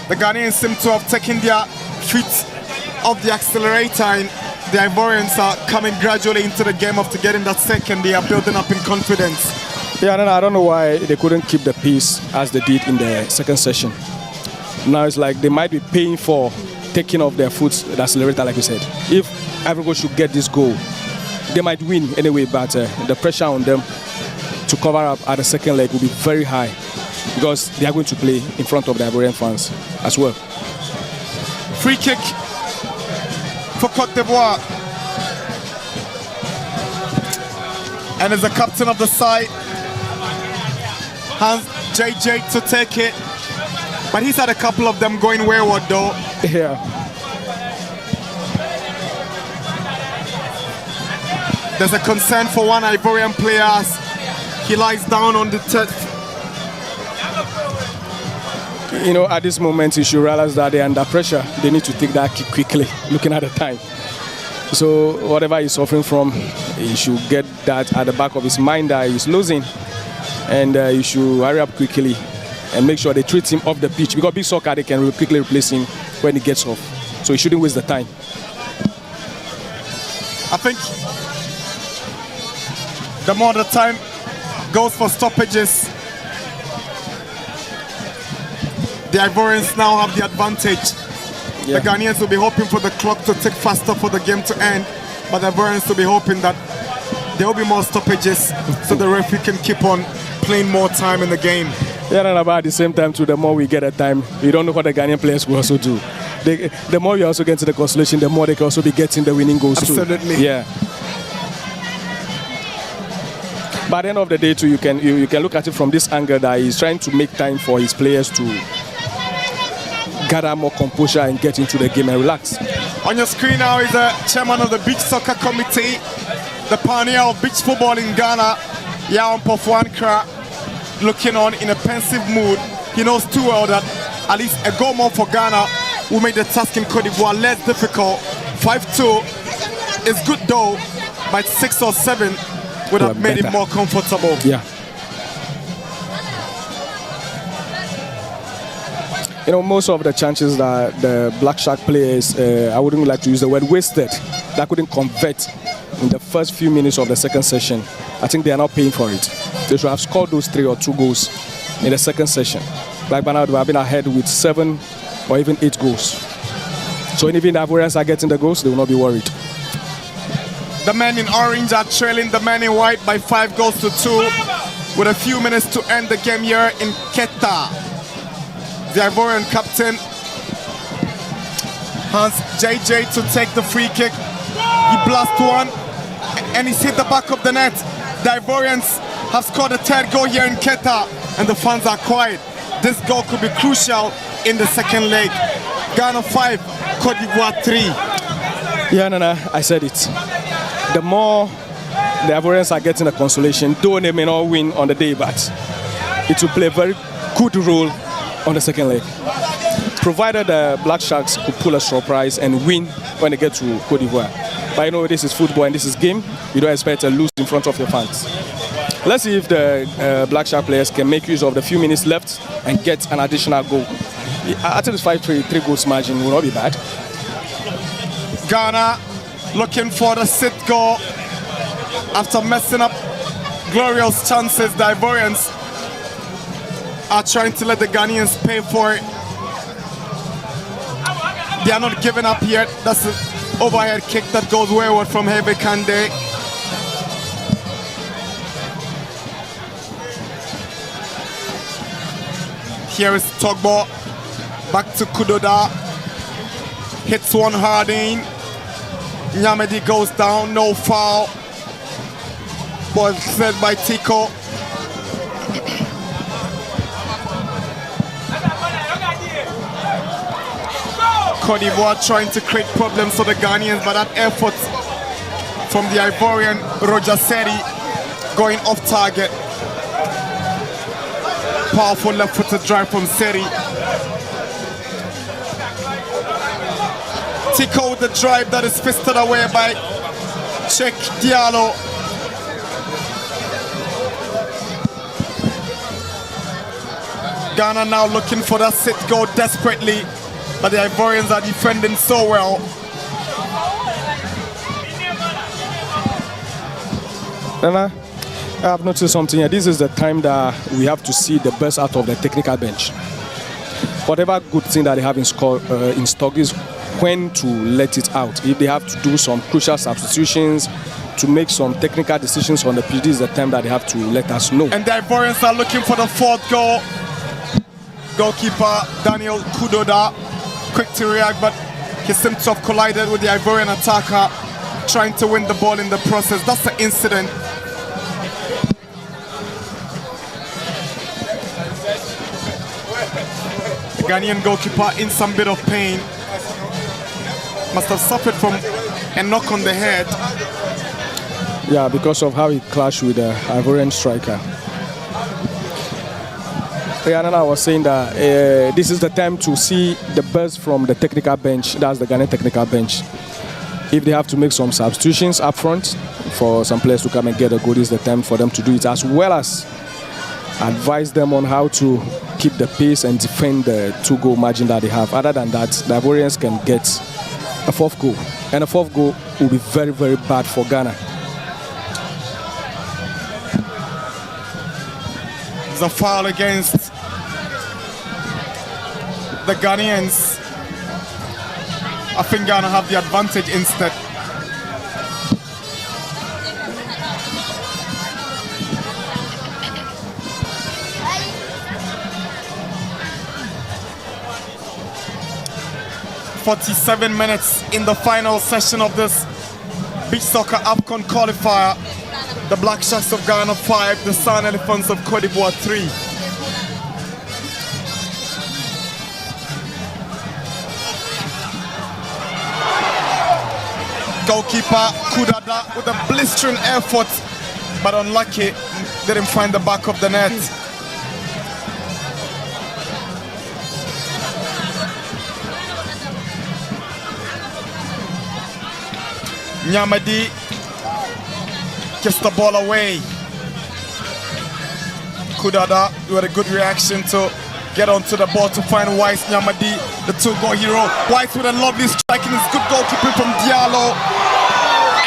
The Ghanaians seem to have taken their feet off the accelerator, and the Ivorians are coming gradually into the game. After getting that second, they are building up in confidence. Yeah, I don't know why they couldn't keep the pace as they did in the second session. Now it's like they might be paying for taking off their foot, the accelerator, like you said. If Ivory Coast should get this goal, they might win anyway, but the pressure on them to cover up at the second leg will be very high, because they are going to play in front of the Ivorian fans as well. Free kick for Côte d'Ivoire. And as the captain of the side, Hans JJ to take it. But he's had a couple of them going wayward though. Yeah. There's a concern for one Ivorian player as he lies down on the turf. You know, at this moment, you should realize that they're under pressure. They need to take that kick quickly, looking at the time. So whatever he's suffering from, he should get that at the back of his mind that he's losing. And you should hurry up quickly and make sure they treat him off the pitch. Because big soccer, they can quickly replace him when he gets off. So he shouldn't waste the time. I think the more the time goes for stoppages, the Ivorians now have the advantage. Yeah. The Ghanaians will be hoping for the clock to tick faster for the game to end, but the Ivorians will be hoping that there will be more stoppages so the referee can keep on playing more time in the game. Yeah, and about the same time too, the more we get at time, we don't know what the Ghanaian players will also do. The more we also get to the consolation, the more they can also be getting the winning goals too. Absolutely. Yeah. By the end of the day too, you can look at it from this angle that he's trying to make time for his players to gather more composure and get into the game and relax. On your screen now is the chairman of the Beach Soccer Committee, the pioneer of beach football in Ghana, Yaon Pofuankra, looking on in a pensive mood. He knows too well that at least a goal more for Ghana will make the task in Côte d'Ivoire less difficult. 5-2 is good though, but 6 or 7 would have made it more comfortable. Yeah. You know, most of the chances that the Black Shark players, I wouldn't like to use the word wasted, that couldn't convert in the first few minutes of the second session, I think they are not paying for it. They should have scored those 3 or 2 goals in the second session. Black Bernard would have been ahead with 7 or even 8 goals. So even if the Ivorians are getting the goals, they will not be worried. The men in orange are trailing the men in white by 5 goals to 2 with a few minutes to end the game here in Quetta. The Ivorian captain, Hans JJ, to take the free kick. He blasts one and he's hit the back of the net. The Ivorians have scored a 3rd goal here in Quetta and the fans are quiet. This goal could be crucial in the second leg. Ghana 5, Côte d'Ivoire 3. Yeah, Nana, I said it. The more the Ivorians are getting a consolation, though they may not win on the day, but it will play a very good role on the second leg, provided the Black Sharks could pull a surprise and win when they get to Côte d'Ivoire. But you know, this is football and this is game. You don't expect to lose in front of your fans. Let's see if the Black Shark players can make use of the few minutes left and get an additional goal. I think this 5-3 goals margin will not be bad. Ghana looking for the 6th goal after messing up glorious chances. The Ivorians are trying to let the Ghanaians pay for it. They are not giving up yet. That's an overhead kick that goes wayward from Hebe Kande. Here is Togbo. Back to Kudoda. Hits one hard in. Nyamedi goes down, no foul. Ball cleared by Tico. Côte d'Ivoire trying to create problems for the Ghanaians, but that effort from the Ivorian Roger Seri going off target. Powerful left-footed drive from Seri. Tico with the drive that is fisted away by Cheikh Diallo. Ghana now looking for that sit goal desperately, but the Ivorians are defending so well. Nana, I have noticed something here. This is the time that we have to see the best out of the technical bench. Whatever good thing that they have in stock is when to let it out. If they have to do some crucial substitutions, to make some technical decisions on the pitch, this is the time that they have to let us know. And the Ivorians are looking for the fourth goal. Goalkeeper Daniel Kudoda, quick to react, but he seems to have collided with the Ivorian attacker, trying to win the ball in the process. That's the incident. The Ghanaian goalkeeper in some bit of pain. Must have suffered from a knock on the head. Yeah, because of how he clashed with the Ivorian striker. Yeah, and I was saying that this is the time to see the best from the technical bench. That's the Ghanaian technical bench. If they have to make some substitutions up front for some players to come and get a goal, this is the time for them to do it, as well as advise them on how to keep the pace and defend the 2-goal margin that they have. Other than that, the Ivorians can get a fourth goal, and a fourth goal will be very, very bad for Ghana. There's a foul against the Ghanaians. I think Ghana have the advantage instead. "47 minutes in the final session of this beach soccer Afcon qualifier. The Black Sharks of Ghana 5, the Sun Elephants of Côte d'Ivoire 3. Goalkeeper Kudada with a blistering effort, but unlucky, didn't find the back of the net. Nyamadi gets the ball away. Kudada with a good reaction to get onto the ball to find Weiss. Nyamadi, the 2-goal hero. Weiss with a lovely strike and his good goalkeeping from Diallo.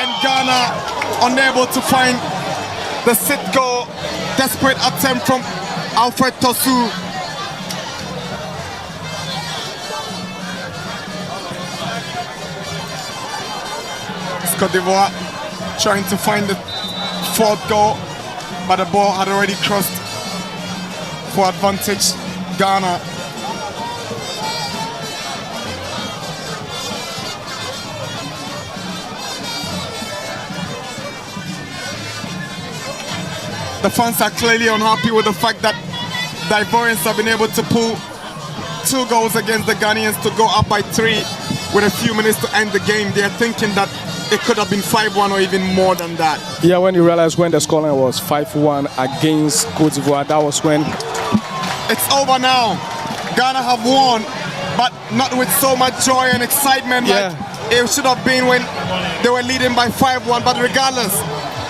And Ghana unable to find the sit goal. Desperate attempt from Alfred Tosu. Côte d'Ivoire trying to find the fourth goal, but the ball had already crossed for advantage Ghana. The fans are clearly unhappy with the fact that the Ivorians have been able to pull 2 goals against the Ghanaians to go up by 3 with a few minutes to end the game. They are thinking that it could have been 5-1 or even more than that. Yeah, when you realize when the scoreline was 5-1 against Côte d'Ivoire, that was when... It's over now. Ghana have won, but not with so much joy and excitement like it should have been when they were leading by 5-1. But regardless,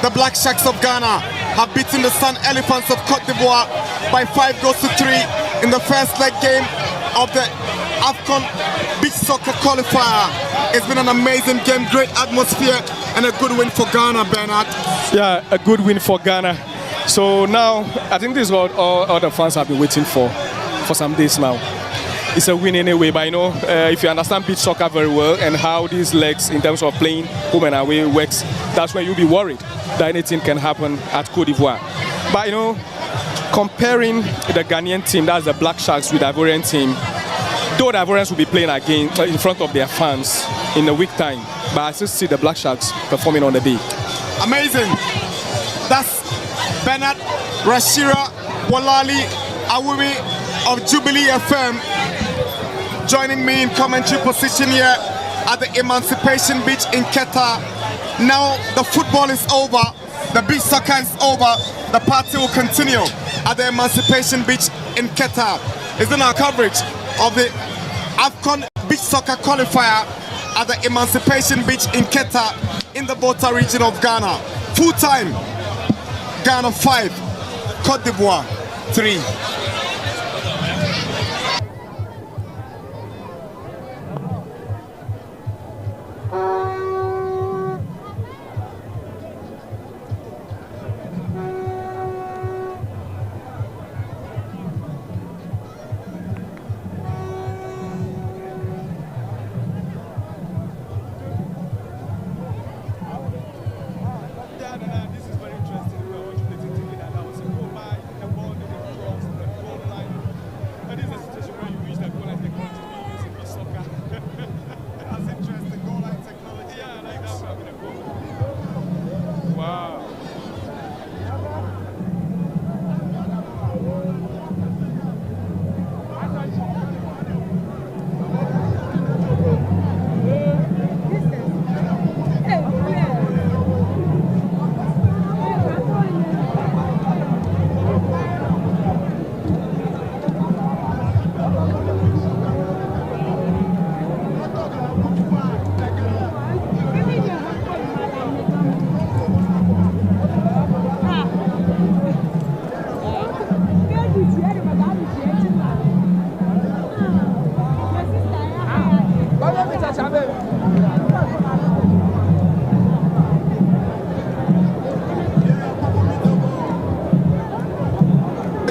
the Black Sharks of Ghana have beaten the Sun Elephants of Côte d'Ivoire by 5-3 in the first leg game of the Afcon beach soccer qualifier. It's been an amazing game, great atmosphere, and a good win for Ghana, Bernard. Yeah, a good win for Ghana. So now, I think this is what all the fans have been waiting for some days now. it's a win anyway. But you know, if you understand beach soccer very well and how these legs in terms of playing home and away works, that's when you'll be worried that anything can happen at Côte d'Ivoire. But you know, comparing the Ghanaian team, that's the Black Sharks, with the Ivorian team, though the Ivorians will be playing again in front of their fans in a week time, but I still see the Black Sharks performing on the day. Amazing. That's Bernard Rashira Walali Awumi of Jubilee FM joining me in commentary position here at the Emancipation Beach in Qatar. Now the football is over, the beach soccer is over, the party will continue at the Emancipation Beach in Qatar. It's in our coverage of the Afcon beach soccer qualifier at the Emancipation Beach in Qatar in the Volta region of Ghana. Full time, Ghana 5, Côte d'Ivoire 3.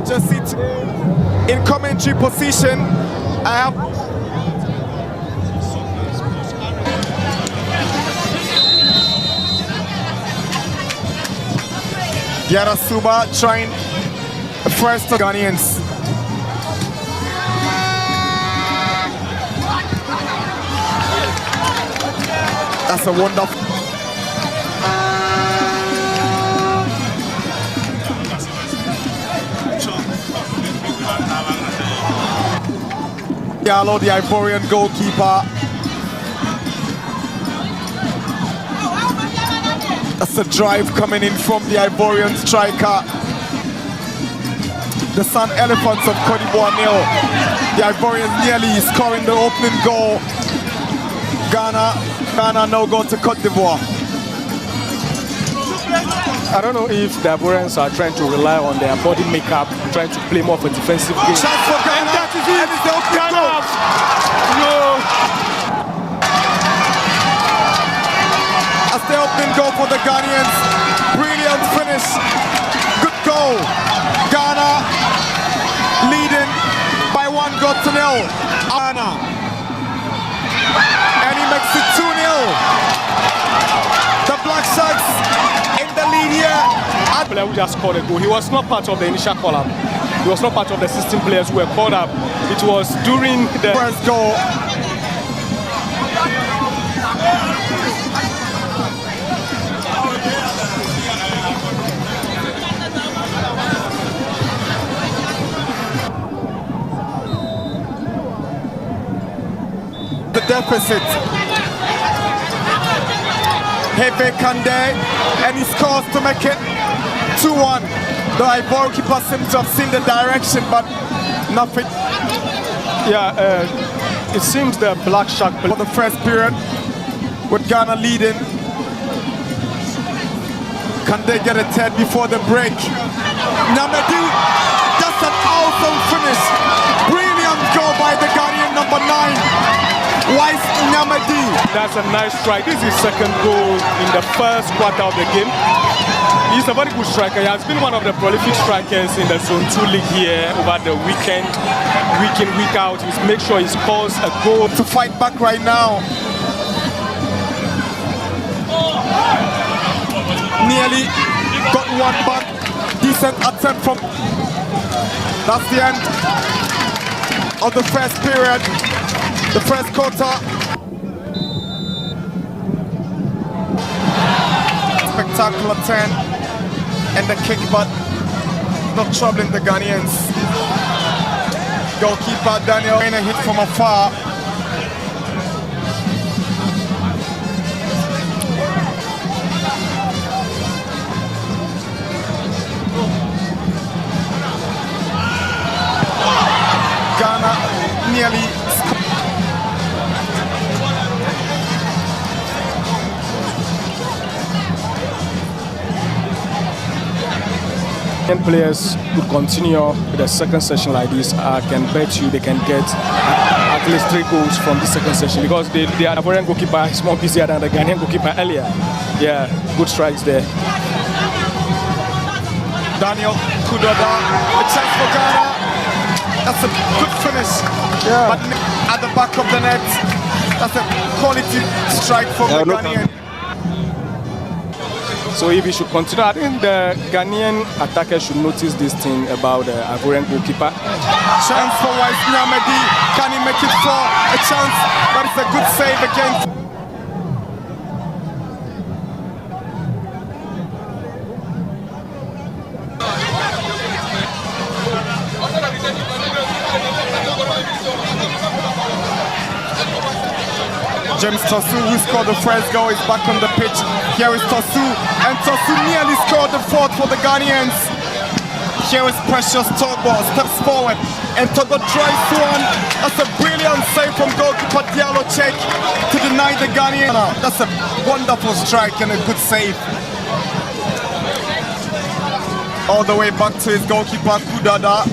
Just sit in commentary position. I have Yara Suba trying first to Ghanaians. That's a wonderful. Diallo, the Ivorian goalkeeper. That's a drive coming in from the Ivorian striker. The Sun Elephants of Côte d'Ivoire 0. The Ivorians nearly scoring the opening goal. Ghana no goal to Côte d'Ivoire. I don't know if the Ivorians are trying to rely on their body makeup, trying to play more of a defensive game. Chance for Ghana. And that is it. And it's the opening goal. No. That's the opening goal for the Ghanaians. Brilliant finish. Good goal. Ghana leading by 1 goal to 0. Ghana. And he makes it 2-0. The Black Sharks in the lead here. The player who just scored a goal, he was not part of the initial call-up. He was not part of the 16 players who were called up. It was during the first goal. The deficit. Hefe Kande, and he scores to make it 2-1. The Ivory keeper seems to have seen the direction, but nothing. Yeah, it seems the Black Shark For the first period, with Ghana leading. Can they get a third before the break? Namadi, that's an awesome finish. Brilliant goal by the Ghanaian number 9. Wise Namadi. That's a nice strike. This is his second goal in the first quarter of the game. he's a very good striker. He has been one of the prolific strikers in the Zone 2 league here over the weekend, week in, week out. He's make sure he scores a goal. To fight back right now. Nearly got one back. Decent attempt from. That's the end of the first period, the first quarter. Spectacular turn and the kick, but not troubling the Ghanaians. Goalkeeper Daniel in a hit from afar. Ghana nearly players could continue with the second session like this. I can bet you they can get at least 3 goals from the second session because the Ivorian goalkeeper is more busier than the Ghanaian goalkeeper earlier. Yeah, good strikes there. Daniel Kudoda, a chance for Ghana. That's a good finish. Yeah. But at the back of the net, that's a quality strike from the Ghanaian. So if we should continue, I think the Ghanaian attacker should notice this thing about the Ivorian goalkeeper. Chance for Wise Nyamedi. Can he make it for a chance? But it's a good save again. James Tosu, who scored the first goal, is back on the pitch. Here is Tosu, and Tosu nearly scored the fourth for the Ghanaians. Here is Precious Togo, steps forward, and Togo tries one. That's a brilliant save from goalkeeper Diallo Check to deny the Ghanaian. That's a wonderful strike and a good save. All the way back to his goalkeeper Kudada.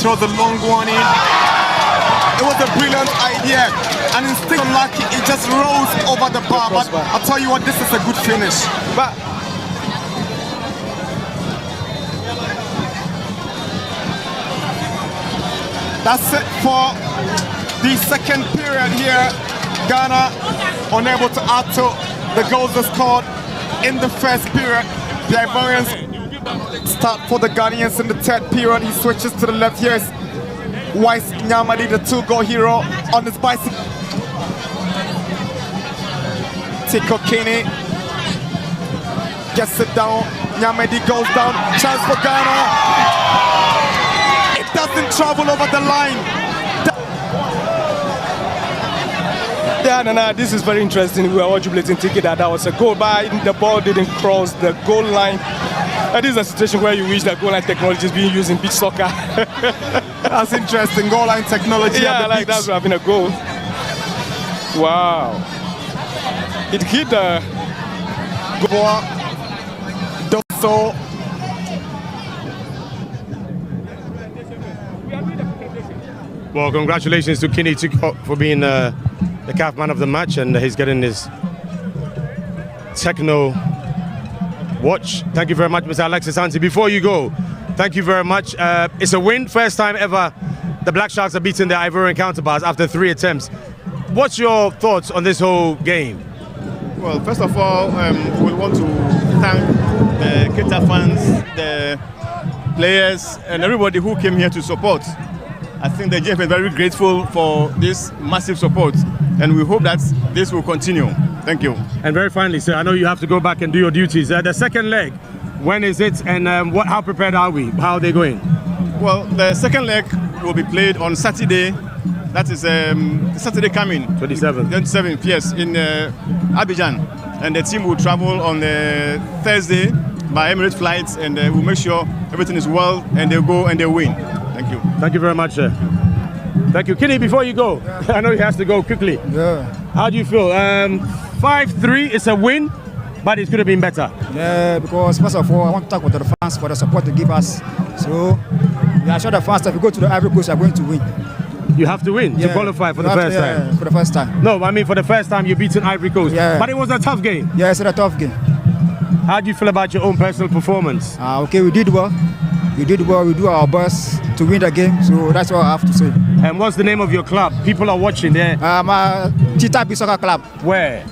Throws a long one in. It was a brilliant idea, and instead of lucky, it just rose over the bar. But I'll tell you what, this is a good finish. But that's it for the second period here. Ghana unable to add to the goals they scored in the first period. The Ivorians start for the Ghanaians in the third period. He switches to the left. Here's Wise Nyamadi, the 2-goal hero, on his bicycle. Tiko Kini gets it down. Nyamadi goes down. Chance for Ghana. It doesn't travel over the line. yeah, no, this is very interesting. We were all jubilating, thinking that was a goal, but the ball didn't cross the goal line. That is a situation where you wish that goal line technology is being used in beach soccer. That's interesting. Goal line technology. Yeah, like that's having a goal. Wow. It hit the goal. So well, congratulations to Kini for being the CAF man of the match, and he's getting his techno watch. Thank you very much, Mr. Alexis Hansi. Before you go, thank you very much. It's a win. First time ever the Black Sharks are beating their Ivorian counterparts after 3 attempts. What's your thoughts on this whole game? Well, first of all, we want to thank the Quetta fans, the players, and everybody who came here to support. I think the GF is very grateful for this massive support, and we hope that this will continue. Thank you. And very finally, sir, I know you have to go back and do your duties. The second leg, when is it, and how prepared are we? How are they going? Well, the second leg will be played on Saturday. That is Saturday coming. 27th. 27th, yes, in Abidjan. And the team will travel on Thursday by Emirates flights, and we'll make sure everything is well, and they'll go and they'll win. Thank you. Thank you very much, sir. Thank you. Kenny, before you go, I know he has to go quickly. Yeah. How do you feel? 5-3 is a win, but it could have been better. Yeah, because first of all, I want to talk with the fans for the support they give us. So we are sure the fans that if we go to the Ivory Coast, are going to win. You have to win to qualify for the first time. For the first time. No, I mean for the first time you're beating Ivory Coast. Yeah. But it was a tough game. Yeah, it's a tough game. How do you feel about your own personal performance? Okay, we did well. We did well. We do our best to win the game. So that's what I have to say. And what's the name of your club? People are watching there. Cheetah Beach Soccer Club. Where?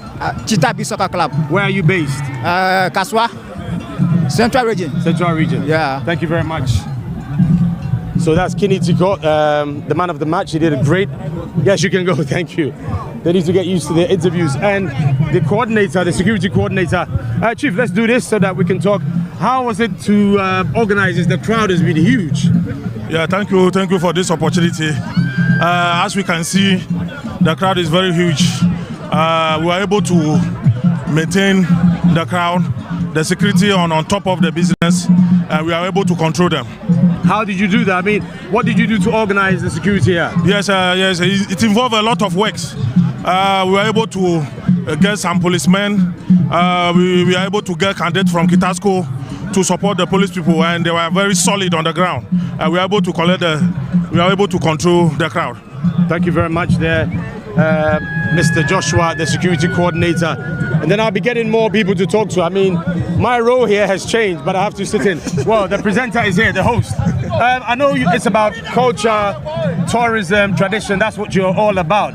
Cheetah Beach Soccer Club. Where are you based? Kaswa, Central Region. Central Region. Yeah. Thank you very much. So that's Kenny Tiko, the man of the match. He did a great. Yes, you can go. Thank you. They need to get used to their interviews. And the coordinator, the security coordinator. Chief, let's do this so that we can talk. How was it to organize this? The crowd has been huge. Yeah, thank you for this opportunity. As we can see, the crowd is very huge. We are able to maintain the crowd, the security on top of the business, and we are able to control them. How did you do that? I mean, what did you do to organize the security here? Yes, it involved a lot of works. We were able to get some policemen. We were able to get candidates from Kitasco to support the police people, and they were very solid on the ground. We were able to control the crowd. Thank you very much there, Mr. Joshua, the security coordinator. And then I'll be getting more people to talk to. I mean, my role here has changed, but I have to sit in. Well, the presenter is here, the host. I know it's about culture, tourism, tradition. That's what you're all about.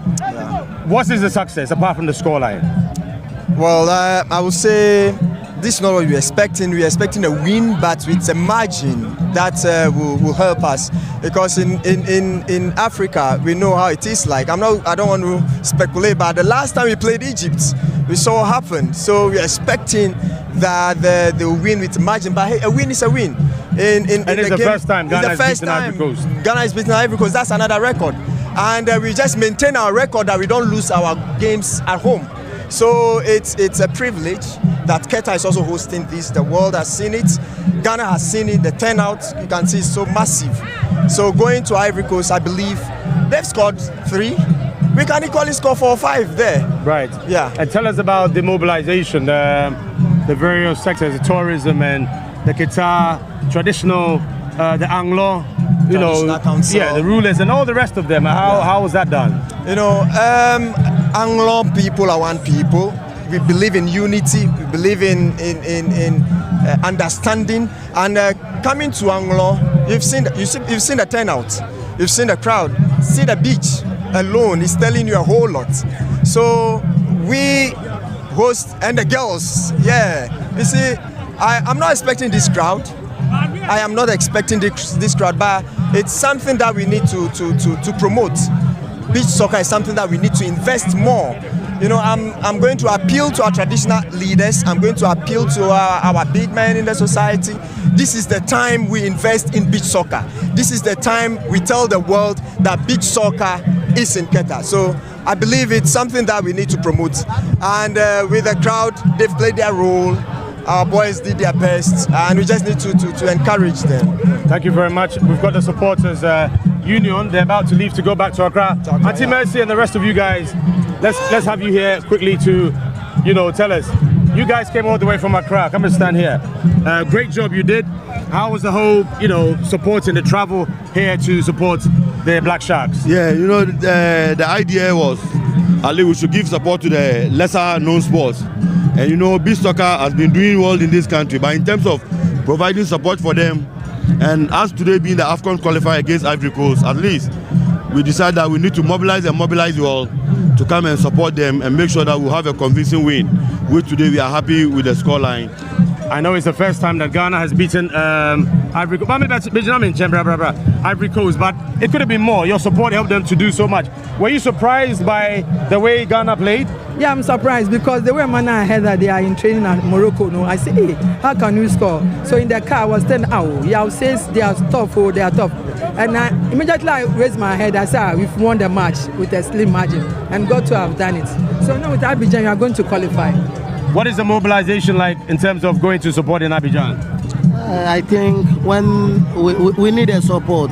What is the success apart from the scoreline? Well, I would say this is not what we're expecting. We're expecting a win, but with a margin that will help us. Because in Africa, we know how it is like. I don't want to speculate, but the last time we played Egypt, we saw what happened. So we're expecting that they will win with margin. But hey, a win is a win. It's the first time Ghana has beaten Ivory Coast. Ghana is beaten Ivory Coast. That's another record. And we just maintain our record that we don't lose our games at home. So it's a privilege that Quetta is also hosting this. The world has seen it. Ghana has seen it. The turnout, you can see, is so massive. So going to Ivory Coast, I believe they've scored 3. We can equally score 4 or 5 there. Right. Yeah. And tell us about the mobilization, the various sectors, the tourism and the Quetta, traditional, the Anglo, Council. Yeah, the rulers and all the rest of them. How was that done? Anglo people are one people. We believe in unity. We believe in understanding. And coming to Anglo, you've seen the turnout. You've seen the crowd. See the beach alone is telling you a whole lot. So we host, and the girls, yeah. You see, I'm not expecting this crowd. I am not expecting this crowd, but it's something that we need to promote. Beach soccer is something that we need to invest more. I'm going to appeal to our traditional leaders. I'm going to appeal to our big men in the society. This is the time we invest in beach soccer. This is the time we tell the world that beach soccer is in Quetta. So I believe it's something that we need to promote. And with the crowd, they've played their role. Our boys did their best, and we just need to encourage them. Thank you very much. Weve got the supporters union. They're about to leave to go back to Accra. Auntie Mercy and the rest of you guys, let's have you here quickly to, tell us. You guys came all the way from Accra. Come and stand here. Great job you did. How was the whole, supporting the travel here to support the Black Sharks? Yeah, the idea was, at least we should give support to the lesser known sports. And beach soccer has been doing well in this country, but in terms of providing support for them, and as today being the Afcon qualifier against Ivory Coast, at least we decided that we need to mobilize you all to come and support them and make sure that we'll have a convincing win. Which today we are happy with the scoreline. I know it's the first time that Ghana has beaten Ivory Coast. Ivory Coast, but it could have been more. Your support helped them to do so much. Were you surprised by the way Ghana played? Yeah, I'm surprised because the way I heard that they are in training at Morocco, I said, hey, how can you score? So in the car, I was telling, says they are tough, they are tough. And immediately I raised my head, I said, we've won the match with a slim margin and got to have done it. So now with Abidjan, you are going to qualify. What is the mobilization like in terms of going to support in Abidjan? I think when we need a support.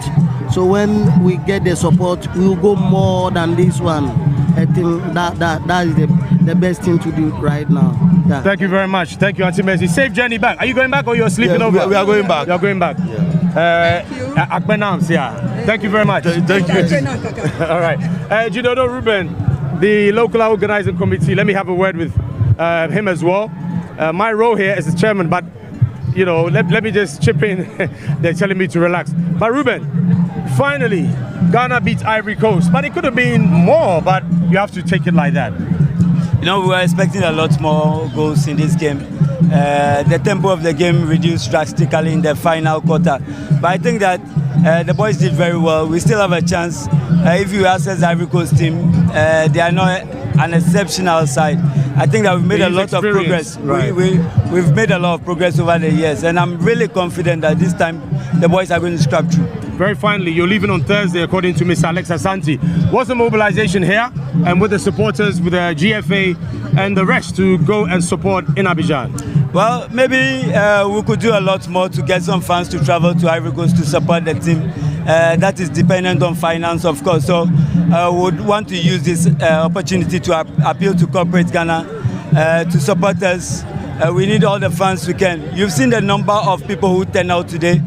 So when we get the support, we will go more than this one. I think that is the best thing to do right now. Yeah. Thank you very much. Thank you, Auntie Mercy. Safe journey back. Are you going back or you're sleeping over? We are going back. You're going back. Yeah. Thank you very much. Thank you. All right. Judodo Ruben, the local organizing committee, let me have a word with him as well. My role here is the chairman, but you know, let me just chip in. They're telling me to relax. But Ruben, finally, Ghana beats Ivory Coast, but it could have been more, but you have to take it like that. You know, we were expecting a lot more goals in this game. The tempo of the game reduced drastically in the final quarter. But I think that the boys did very well. We still have a chance. If you assess the Ivory Coast team, they are not an exceptional side. I think that we've made a lot of progress. Right. We've made a lot of progress over the years, and I'm really confident that this time the boys are going to scrap through. Very finally, you're leaving on Thursday, according to Mr. Alex Asante. What's the mobilization here and with the supporters, with the GFA and the rest to go and support in Abidjan? Well, maybe we could do a lot more to get some fans to travel to Ivory Coast to support the team. That is dependent on finance, of course. So we would want to use this opportunity to appeal to corporate Ghana to support us. We need all the fans we can. You've seen the number of people who turn out today.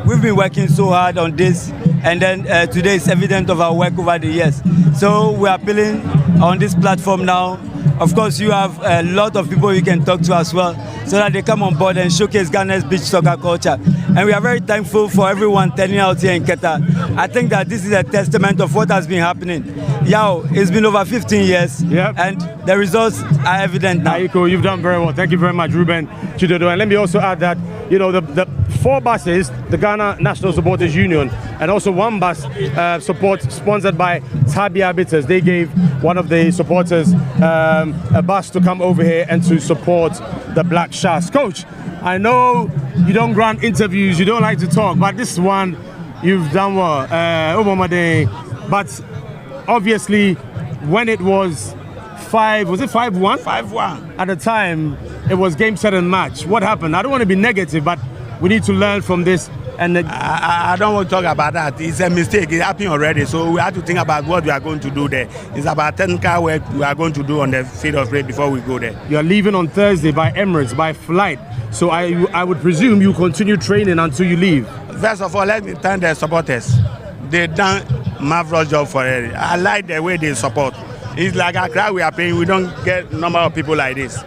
We've been working so hard on this, and then today is evident of our work over the years. So we're appealing on this platform now. Of course, you have a lot of people you can talk to as well, so that they come on board and showcase Ghana's beach soccer culture. And we are very thankful for everyone turning out here in Qatar. I think that this is a testament of what has been happening. It's been over 15 years, and the results are evident now. Aiko, you've done very well. Thank you very much, Ruben Chidodo. And let me also add that, you know, the 4 buses, the Ghana National Supporters Union, and also 1 bus support sponsored by Tabia Bitters. They gave one of the supporters a bus to come over here and to support the Black Sharks. Coach, I know you don't grant interviews, you don't like to talk, but this one you've done well. But obviously, when it was 5-1? 5-1. At the time, it was game, set, and match. What happened? I don't want to be negative, but we need to learn from this. And I don't want to talk about that. It's a mistake. It happened already. So we have to think about what we are going to do there. It's about technical work we are going to do on the field of play before we go there. You are leaving on Thursday by Emirates, by flight. So I would presume you continue training until you leave. First of all, let me thank the supporters. They've done a marvelous job for it. I like the way they support. It's like a crowd we are paying. We don't get a number of people like this.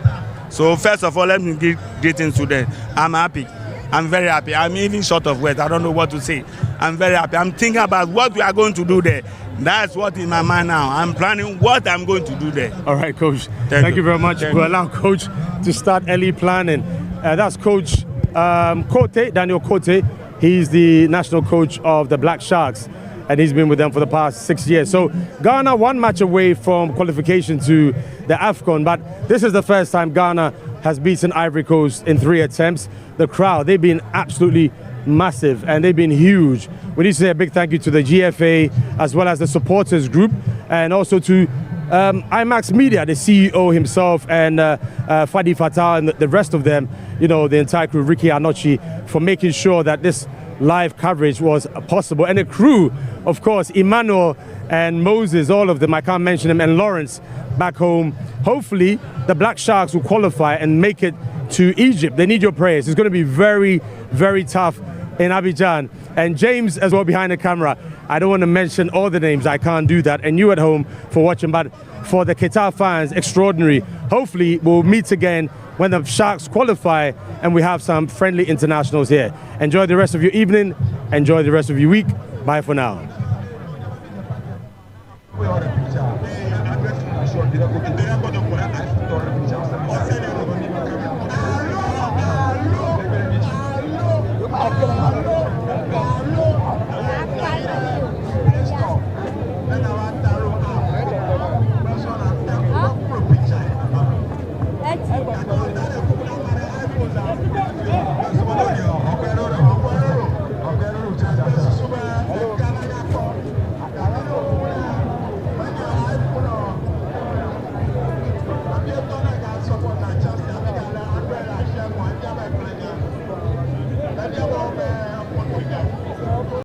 So first of all, let me give greetings to them. I'm happy. I'm very happy. I'm even short of words. I don't know what to say. I'm very happy. I'm thinking about what we are going to do there. That's what in my mind now. I'm planning what I'm going to do there. All right, Coach. Thank you very much. We'll allow Coach to start early planning. That's Coach Côte, Daniel Côte. He's the national coach of the Black Sharks, and he's been with them for the past 6 years. So Ghana 1 match away from qualification to the Afcon, but this is the first time Ghana has beaten Ivory Coast in 3 attempts. The crowd, they've been absolutely massive and they've been huge. We need to say a big thank you to the GFA as well as the supporters group, and also to IMAX Media, the CEO himself, and Fadi Fatah and the rest of them, you know, the entire crew, Ricky Anochi, for making sure that this live coverage was possible. And the crew, of course, Emmanuel and Moses, all of them, I can't mention them, and Lawrence back home. Hopefully, the Black Sharks will qualify and make it to Egypt. They need your prayers. It's going to be very, very tough in Abidjan. And James as well behind the camera. I don't want to mention all the names. I can't do that. And you at home for watching. But for the Qatar fans, extraordinary. Hopefully, we'll meet again when the Sharks qualify and we have some friendly internationals here. Enjoy the rest of your evening. Enjoy the rest of your week. Bye for now. Thank you.